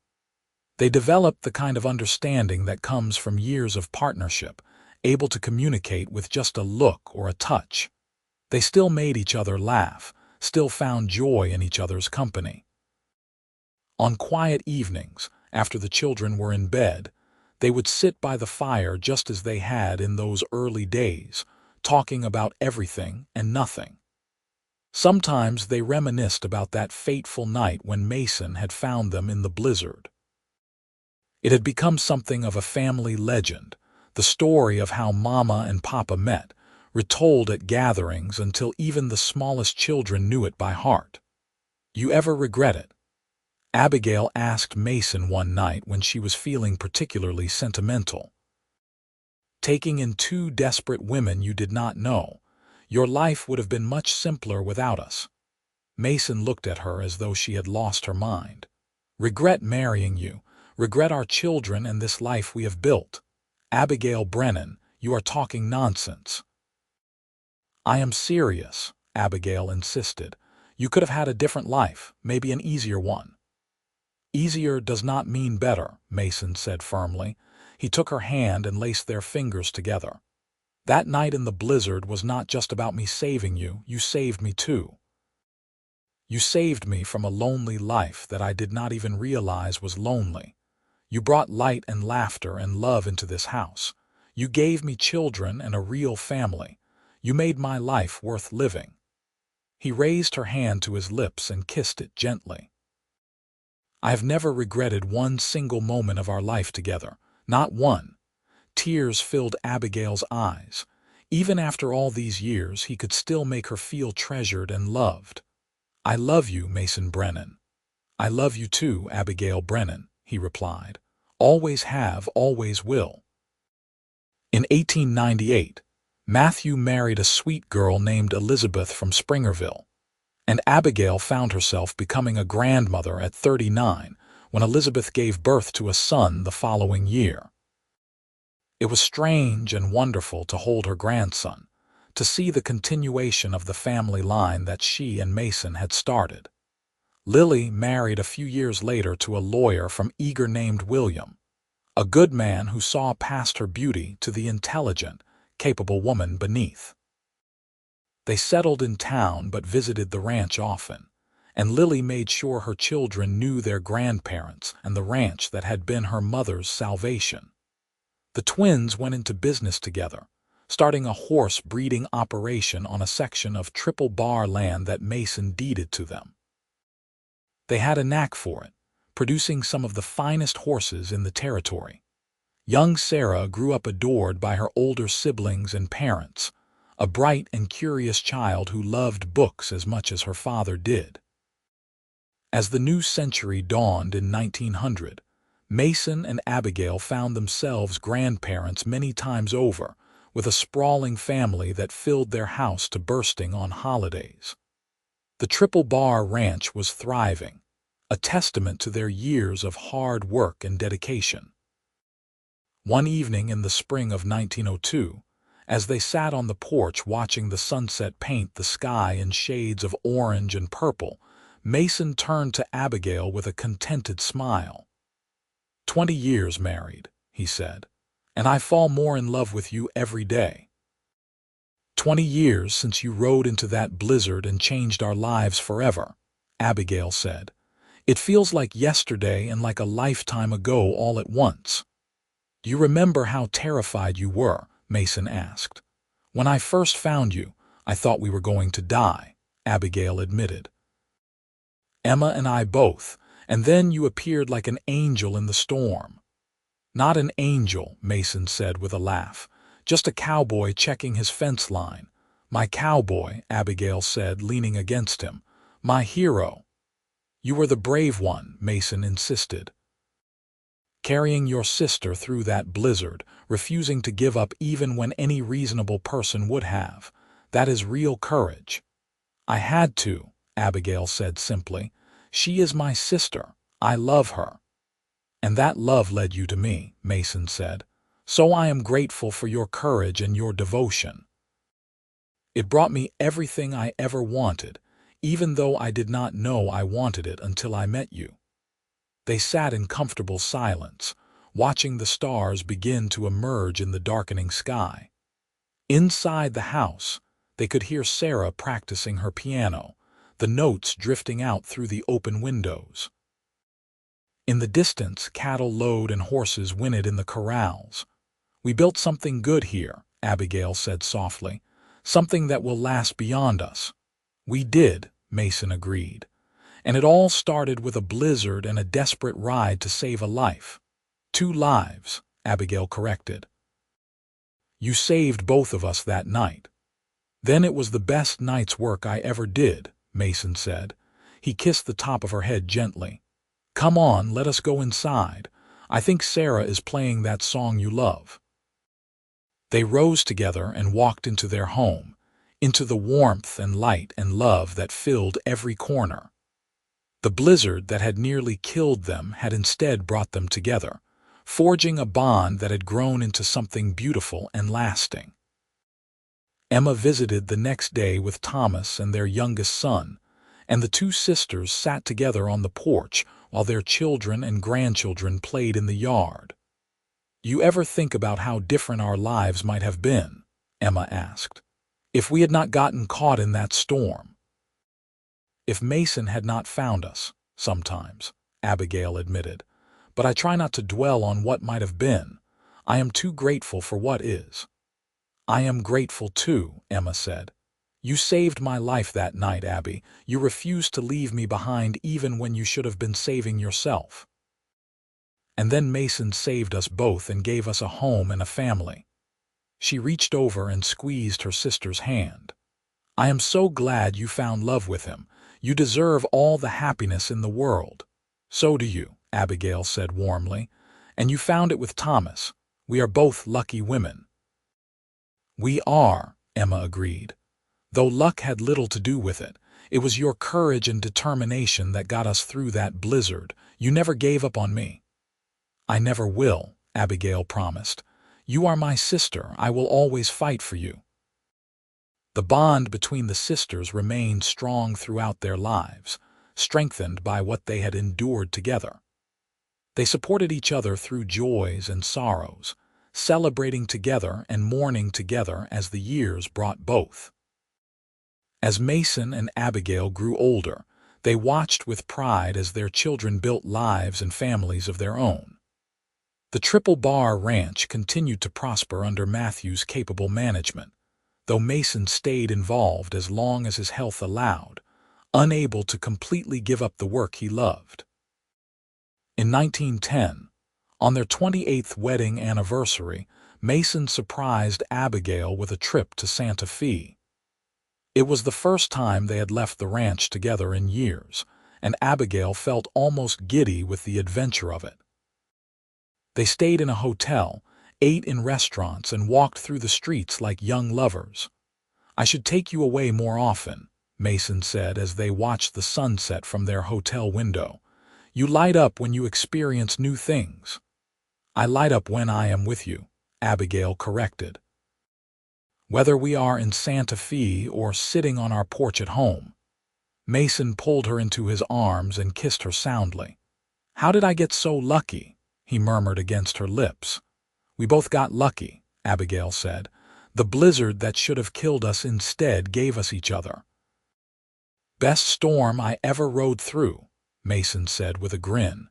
They developed the kind of understanding that comes from years of partnership, able to communicate with just a look or a touch. They still made each other laugh, still found joy in each other's company. On quiet evenings, after the children were in bed, they would sit by the fire just as they had in those early days, talking about everything and nothing. Sometimes they reminisced about that fateful night when Mason had found them in the blizzard. It had become something of a family legend, the story of how Mama and Papa met, retold at gatherings until even the smallest children knew it by heart. "You ever regret it?" Abigail asked Mason one night when she was feeling particularly sentimental. "Taking in 2 desperate women you did not know. Your life would have been much simpler without us." Mason looked at her as though she had lost her mind. "Regret marrying you, Regret our children and this life we have built. Abigail Brennan, you are talking nonsense. I am serious, Abigail insisted. You could have had a different life, maybe an easier one. Easier does not mean better, Mason said firmly. He took her hand and laced their fingers together. That night in the blizzard was not just about me saving you, you saved me too. You saved me from a lonely life that I did not even realize was lonely. You brought light and laughter and love into this house. You gave me children and a real family. You made my life worth living. He raised her hand to his lips and kissed it gently. I have never regretted one single moment of our life together, not one. Tears filled Abigail's eyes. Even after all these years, he could still make her feel treasured and loved. I love you, Mason Brennan. I love you too, Abigail Brennan, he replied. Always have, always will. In 1898, Matthew married a sweet girl named Elizabeth from Springerville, and Abigail found herself becoming a grandmother at 39 when Elizabeth gave birth to a son the following year. It was strange and wonderful to hold her grandson, to see the continuation of the family line that she and Mason had started. Lily married a few years later to a lawyer from Eager named William, a good man who saw past her beauty to the intelligent, capable woman beneath. They settled in town but visited the ranch often, and Lily made sure her children knew their grandparents and the ranch that had been her mother's salvation. The twins went into business together, starting a horse breeding operation on a section of triple bar land that Mason deeded to them. They had a knack for it, producing some of the finest horses in the territory. Young Sarah grew up adored by her older siblings and parents, a bright and curious child who loved books as much as her father did. As the new century dawned in 1900, Mason and Abigail found themselves grandparents many times over, with a sprawling family that filled their house to bursting on holidays. The Triple Bar Ranch was thriving, a testament to their years of hard work and dedication. One evening in the spring of 1902, as they sat on the porch watching the sunset paint the sky in shades of orange and purple, Mason turned to Abigail with a contented smile. 20 years married, he said, and I fall more in love with you every day. 20 years since you rode into that blizzard and changed our lives forever, Abigail said. It feels like yesterday and like a lifetime ago all at once. Do you remember how terrified you were? Mason asked. When I first found you, I thought we were going to die, Abigail admitted. Emma and I both, and then you appeared like an angel in the storm. Not an angel, Mason said with a laugh. Just a cowboy checking his fence line. My cowboy, Abigail said, leaning against him. My hero. You were the brave one, Mason insisted. Carrying your sister through that blizzard, refusing to give up even when any reasonable person would have. That is real courage. I had to, Abigail said simply. She is my sister. I love her. And that love led you to me, Mason said. So I am grateful for your courage and your devotion. It brought me everything I ever wanted, even though I did not know I wanted it until I met you. They sat in comfortable silence, watching the stars begin to emerge in the darkening sky. Inside the house, they could hear Sarah practicing her piano, the notes drifting out through the open windows. In the distance, cattle lowed and horses whinnied in the corrals. We built something good here, Abigail said softly, something that will last beyond us. We did, Mason agreed. And it all started with a blizzard and a desperate ride to save a life. 2 lives, Abigail corrected. You saved both of us that night. Then it was the best night's work I ever did, Mason said. He kissed the top of her head gently. Come on, let us go inside. I think Sarah is playing that song you love. They rose together and walked into their home, into the warmth and light and love that filled every corner. The blizzard that had nearly killed them had instead brought them together, forging a bond that had grown into something beautiful and lasting. Emma visited the next day with Thomas and their youngest son, and the two sisters sat together on the porch while their children and grandchildren played in the yard. "You ever think about how different our lives might have been?" Emma asked, "if we had not gotten caught in that storm?" "If Mason had not found us, sometimes," Abigail admitted, "but I try not to dwell on what might have been. I am too grateful for what is." "I am grateful too," Emma said. "You saved my life that night, Abby. You refused to leave me behind even when you should have been saving yourself. And then Mason saved us both and gave us a home and a family." She reached over and squeezed her sister's hand. "I am so glad you found love with him. You deserve all the happiness in the world." "So do you," Abigail said warmly. "And you found it with Thomas. We are both lucky women." "We are," Emma agreed. "Though luck had little to do with it. It was your courage and determination that got us through that blizzard. You never gave up on me." "I never will," Abigail promised. "You are my sister. I will always fight for you." The bond between the sisters remained strong throughout their lives, strengthened by what they had endured together. They supported each other through joys and sorrows, celebrating together and mourning together as the years brought both. As Mason and Abigail grew older, they watched with pride as their children built lives and families of their own. The Triple Bar Ranch continued to prosper under Matthew's capable management, though Mason stayed involved as long as his health allowed, unable to completely give up the work he loved. In 1910, on their 28th wedding anniversary, Mason surprised Abigail with a trip to Santa Fe. It was the first time they had left the ranch together in years, and Abigail felt almost giddy with the adventure of it. They stayed in a hotel, ate in restaurants, and walked through the streets like young lovers. "I should take you away more often," Mason said as they watched the sunset from their hotel window. "You light up when you experience new things." "I light up when I am with you," Abigail corrected. "Whether we are in Santa Fe or sitting on our porch at home." Mason pulled her into his arms and kissed her soundly. "How did I get so lucky?" he murmured against her lips. "We both got lucky," Abigail said. "The blizzard that should have killed us instead gave us each other." "Best storm I ever rode through," Mason said with a grin.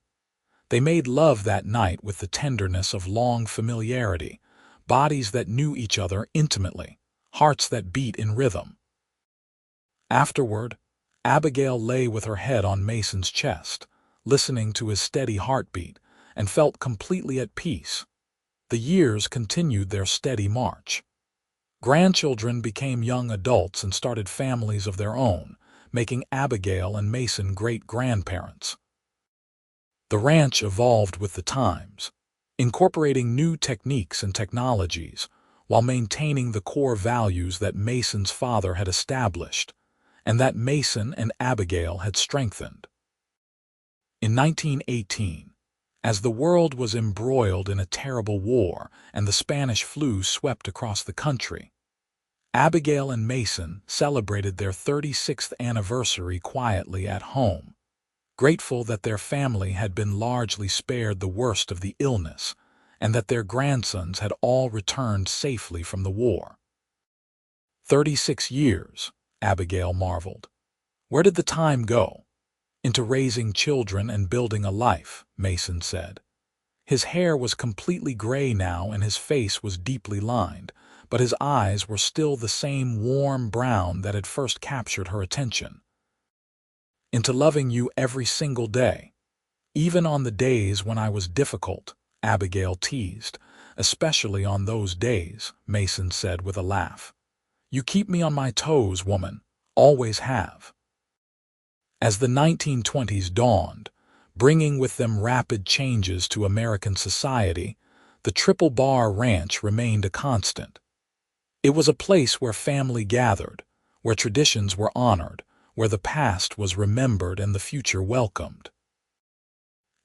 They made love that night with the tenderness of long familiarity, bodies that knew each other intimately, hearts that beat in rhythm. Afterward, Abigail lay with her head on Mason's chest, listening to his steady heartbeat, and felt completely at peace. The years continued their steady march. Grandchildren became young adults and started families of their own, making Abigail and Mason great-grandparents. The ranch evolved with the times, incorporating new techniques and technologies, while maintaining the core values that Mason's father had established, and that Mason and Abigail had strengthened. In 1918, as the world was embroiled in a terrible war and the Spanish flu swept across the country, Abigail and Mason celebrated their 36th anniversary quietly at home, grateful that their family had been largely spared the worst of the illness and that their grandsons had all returned safely from the war. 36 years, Abigail marveled. Where did the time go? Into raising children and building a life, Mason said. His hair was completely gray now and his face was deeply lined, but his eyes were still the same warm brown that had first captured her attention. Into loving you every single day, even on the days when I was difficult, Abigail teased. Especially on those days, Mason said with a laugh. You keep me on my toes, woman, always have. As the 1920s dawned, bringing with them rapid changes to American society, the Triple Bar Ranch remained a constant. It was a place where family gathered, where traditions were honored, where the past was remembered and the future welcomed.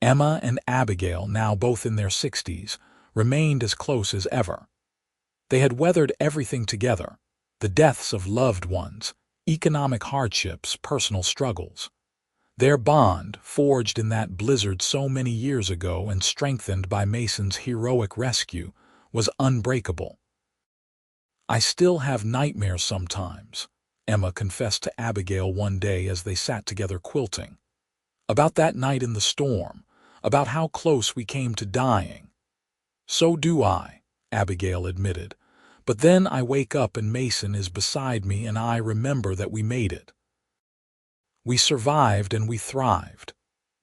Emma and Abigail, now both in their 60s, remained as close as ever. They had weathered everything together: the deaths of loved ones, economic hardships, personal struggles. Their bond, forged in that blizzard so many years ago and strengthened by Mason's heroic rescue, was unbreakable. "I still have nightmares sometimes," Emma confessed to Abigail one day as they sat together quilting. "About that night in the storm, about how close we came to dying." "So do I," Abigail admitted. "But then I wake up and Mason is beside me and I remember that we made it. We survived and we thrived.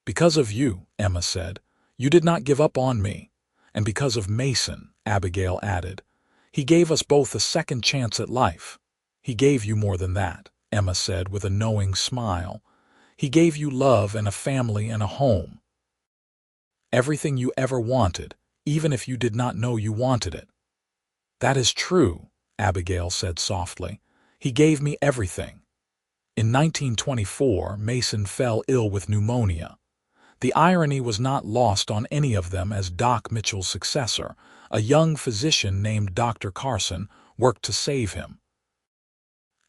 Because of you," Emma said. "You did not give up on me. And because of Mason," Abigail added. "He gave us both a second chance at life." "He gave you more than that," Emma said with a knowing smile. "He gave you love and a family and a home. Everything you ever wanted, even if you did not know you wanted it." "That is true," Abigail said softly. "He gave me everything." In 1924, Mason fell ill with pneumonia. The irony was not lost on any of them as Doc Mitchell's successor, a young physician named Dr. Carson, worked to save him.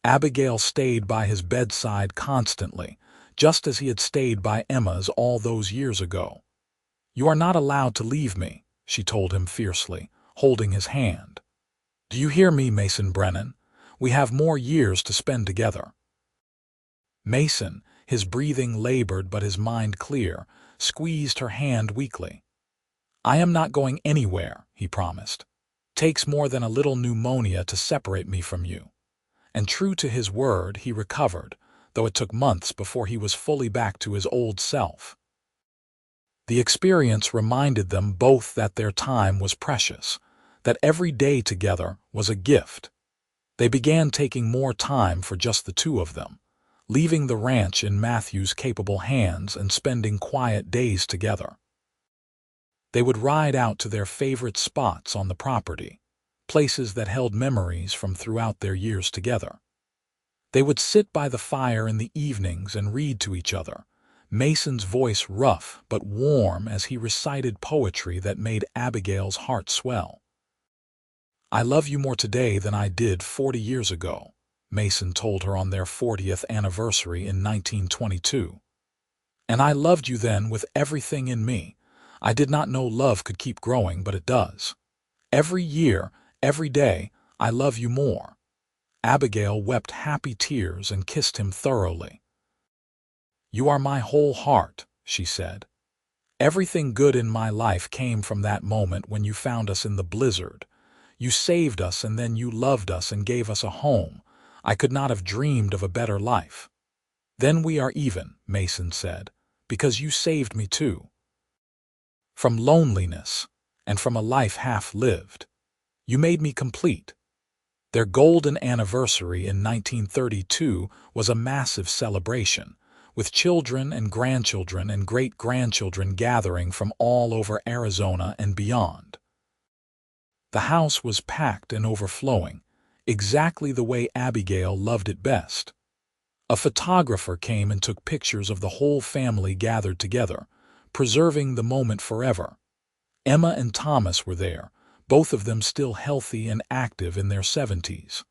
Abigail stayed by his bedside constantly, just as he had stayed by Emma's all those years ago. "You are not allowed to leave me," she told him fiercely, holding his hand. "Do you hear me, Mason Brennan? We have more years to spend together." Mason, his breathing labored but his mind clear, squeezed her hand weakly. "I am not going anywhere," he promised. "Takes more than a little pneumonia to separate me from you." And true to his word, he recovered, though it took months before he was fully back to his old self. The experience reminded them both that their time was precious, that every day together was a gift. They began taking more time for just the two of them, leaving the ranch in Matthew's capable hands and spending quiet days together. They would ride out to their favorite spots on the property, places that held memories from throughout their years together. They would sit by the fire in the evenings and read to each other, Mason's voice rough but warm as he recited poetry that made Abigail's heart swell. "I love you more today than I did 40 years ago," Mason told her on their 40th anniversary in 1922. "And I loved you then with everything in me. I did not know love could keep growing, but it does. Every year, every day, I love you more." Abigail wept happy tears and kissed him thoroughly. "You are my whole heart," she said. "Everything good in my life came from that moment when you found us in the blizzard. You saved us and then you loved us and gave us a home. I could not have dreamed of a better life." "Then we are even," Mason said, "because you saved me too. From loneliness, and from a life half-lived. You made me complete." Their golden anniversary in 1932 was a massive celebration, with children and grandchildren and great-grandchildren gathering from all over Arizona and beyond. The house was packed and overflowing, exactly the way Abigail loved it best. A photographer came and took pictures of the whole family gathered together, preserving the moment forever. Emma and Thomas were there, both of them still healthy and active in their 70s.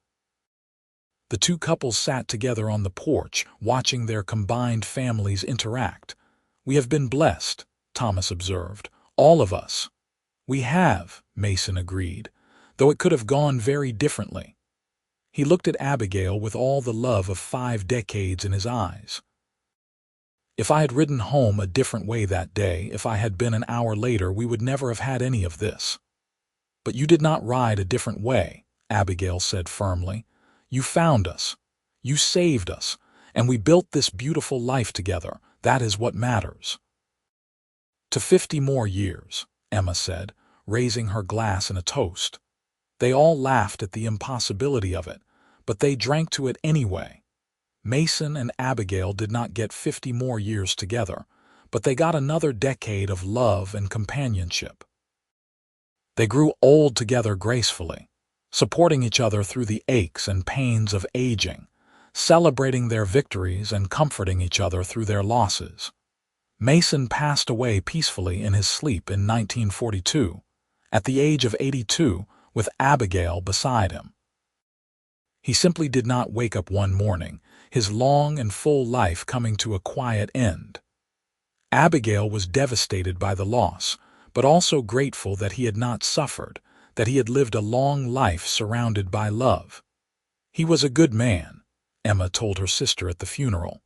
The two couples sat together on the porch, watching their combined families interact. "We have been blessed," Thomas observed. "All of us." "We have," Mason agreed, "though it could have gone very differently." He looked at Abigail with all the love of 5 decades in his eyes. "If I had ridden home a different way that day, if I had been an hour later, we would never have had any of this." "But you did not ride a different way," Abigail said firmly. "You found us. You saved us. And we built this beautiful life together. That is what matters." "To 50 more years," Emma said, raising her glass in a toast. They all laughed at the impossibility of it, but they drank to it anyway. Mason and Abigail did not get 50 more years together, but they got another decade of love and companionship. They grew old together gracefully, supporting each other through the aches and pains of aging, celebrating their victories and comforting each other through their losses. Mason passed away peacefully in his sleep in 1942, at the age of 82, with Abigail beside him. He simply did not wake up one morning, his long and full life coming to a quiet end. Abigail was devastated by the loss, but also grateful that he had not suffered, that he had lived a long life surrounded by love. "He was a good man," Emma told her sister at the funeral.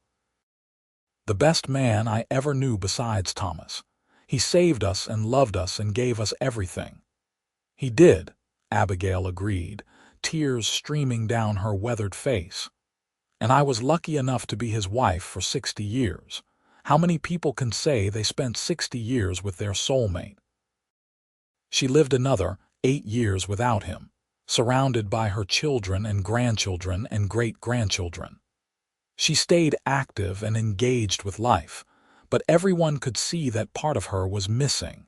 "The best man I ever knew besides Thomas. He saved us and loved us and gave us everything." "He did," Abigail agreed, tears streaming down her weathered face. "And I was lucky enough to be his wife for 60 years. How many people can say they spent 60 years with their soulmate?" She lived another 8 years without him, surrounded by her children and grandchildren and great-grandchildren. She stayed active and engaged with life, but everyone could see that part of her was missing.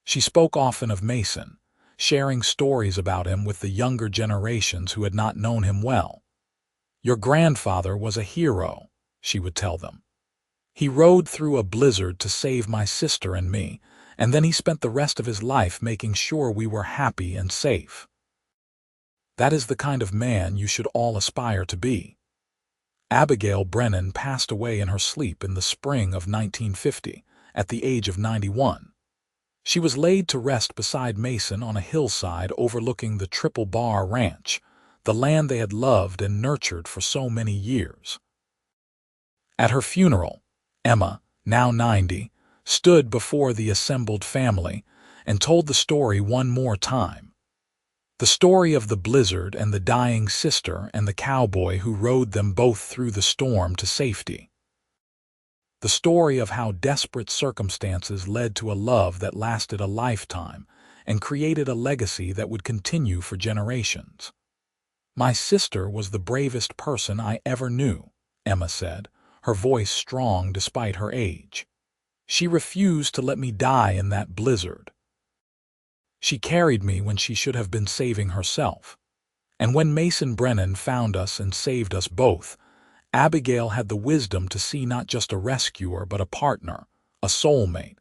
She spoke often of Mason, sharing stories about him with the younger generations who had not known him well. "Your grandfather was a hero," she would tell them. "He rode through a blizzard to save my sister and me, and then he spent the rest of his life making sure we were happy and safe. That is the kind of man you should all aspire to be." Abigail Brennan passed away in her sleep in the spring of 1950, at the age of 91. She was laid to rest beside Mason on a hillside overlooking the Triple Bar Ranch, the land they had loved and nurtured for so many years. At her funeral, Emma, now 90, stood before the assembled family and told the story one more time. The story of the blizzard and the dying sister and the cowboy who rode them both through the storm to safety. The story of how desperate circumstances led to a love that lasted a lifetime and created a legacy that would continue for generations. "My sister was the bravest person I ever knew," Emma said, her voice strong despite her age. "She refused to let me die in that blizzard. She carried me when she should have been saving herself. And when Mason Brennan found us and saved us both, Abigail had the wisdom to see not just a rescuer but a partner, a soulmate,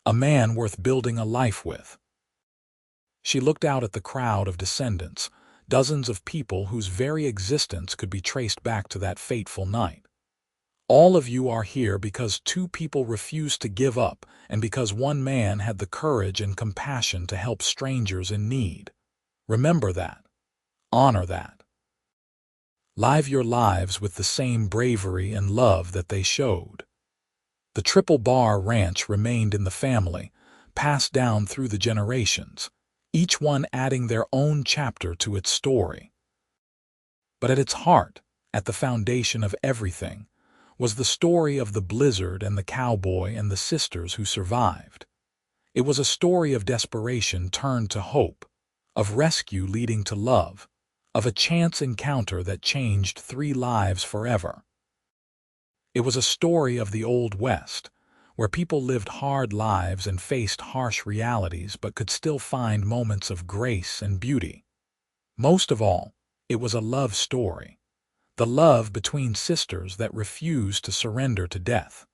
a man worth building a life with." She looked out at the crowd of descendants, dozens of people whose very existence could be traced back to that fateful night. "All of you are here because two people refused to give up and because one man had the courage and compassion to help strangers in need. Remember that. Honor that. Live your lives with the same bravery and love that they showed." The Triple Bar Ranch remained in the family, passed down through the generations, each one adding their own chapter to its story. But at its heart, at the foundation of everything, was the story of the blizzard and the cowboy and the sisters who survived. It was a story of desperation turned to hope, of rescue leading to love, of a chance encounter that changed 3 lives forever. It was a story of the Old West, where people lived hard lives and faced harsh realities but could still find moments of grace and beauty. Most of all, it was a love story. The love between sisters that refused to surrender to death.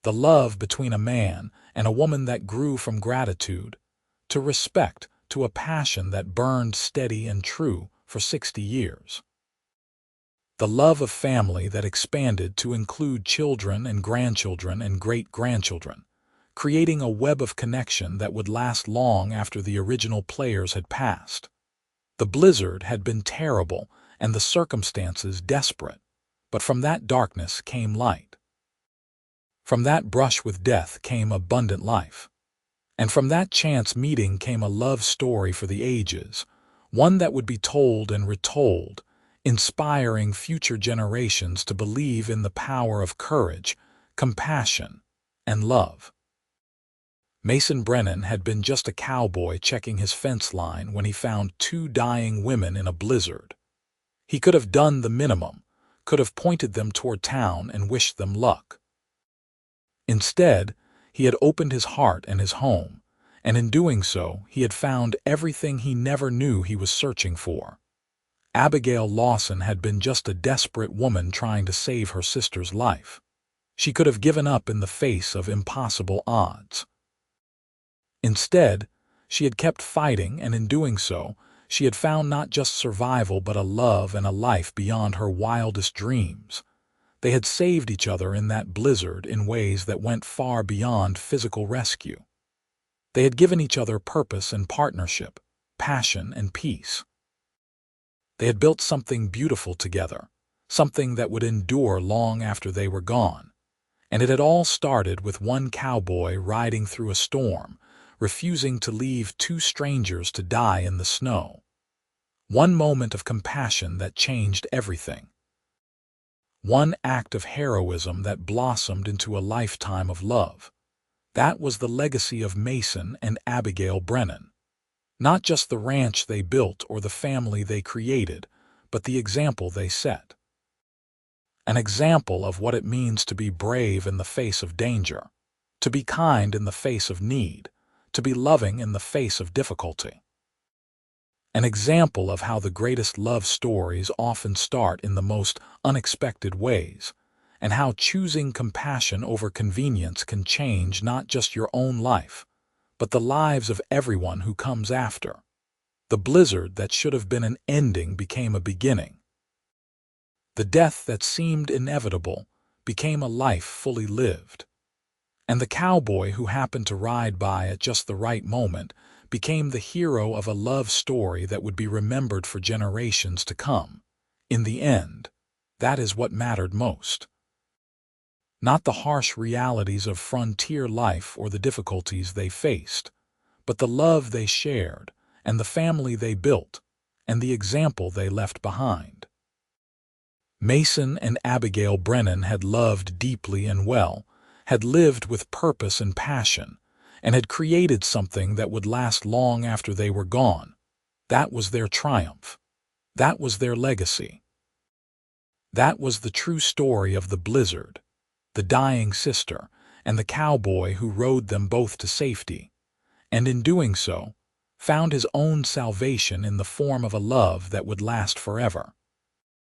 The love between a man and a woman that grew from gratitude to respect to a passion that burned steady and true for 60 years. The love of family that expanded to include children and grandchildren and great-grandchildren, creating a web of connection that would last long after the original players had passed. The blizzard had been terrible and the circumstances desperate, but from that darkness came light. From that brush with death came abundant life. And from that chance meeting came a love story for the ages, one that would be told and retold, inspiring future generations to believe in the power of courage, compassion, and love. Mason Brennan had been just a cowboy checking his fence line when he found 2 dying women in a blizzard. He could have done the minimum, could have pointed them toward town and wished them luck. Instead, he had opened his heart and his home, and in doing so, he had found everything he never knew he was searching for. Abigail Lawson had been just a desperate woman trying to save her sister's life. She could have given up in the face of impossible odds. Instead, she had kept fighting, and in doing so, she had found not just survival but a love and a life beyond her wildest dreams. They had saved each other in that blizzard in ways that went far beyond physical rescue. They had given each other purpose and partnership, passion and peace. They had built something beautiful together, something that would endure long after they were gone. And it had all started with one cowboy riding through a storm, refusing to leave two strangers to die in the snow. One moment of compassion that changed everything. One act of heroism that blossomed into a lifetime of love. That was the legacy of Mason and Abigail Brennan. Not just the ranch they built or the family they created, but the example they set. An example of what it means to be brave in the face of danger, to be kind in the face of need, to be loving in the face of difficulty. An example of how the greatest love stories often start in the most unexpected ways, and how choosing compassion over convenience can change not just your own life, but the lives of everyone who comes after. The blizzard that should have been an ending became a beginning. The death that seemed inevitable became a life fully lived. And the cowboy who happened to ride by at just the right moment became the hero of a love story that would be remembered for generations to come. In the end, that is what mattered most. Not the harsh realities of frontier life or the difficulties they faced, but the love they shared, and the family they built, and the example they left behind. Mason and Abigail Brennan had loved deeply and well, had lived with purpose and passion, and had created something that would last long after they were gone. That was their triumph. That was their legacy. That was the true story of the blizzard, the dying sister, and the cowboy who rode them both to safety, and in doing so, found his own salvation in the form of a love that would last forever.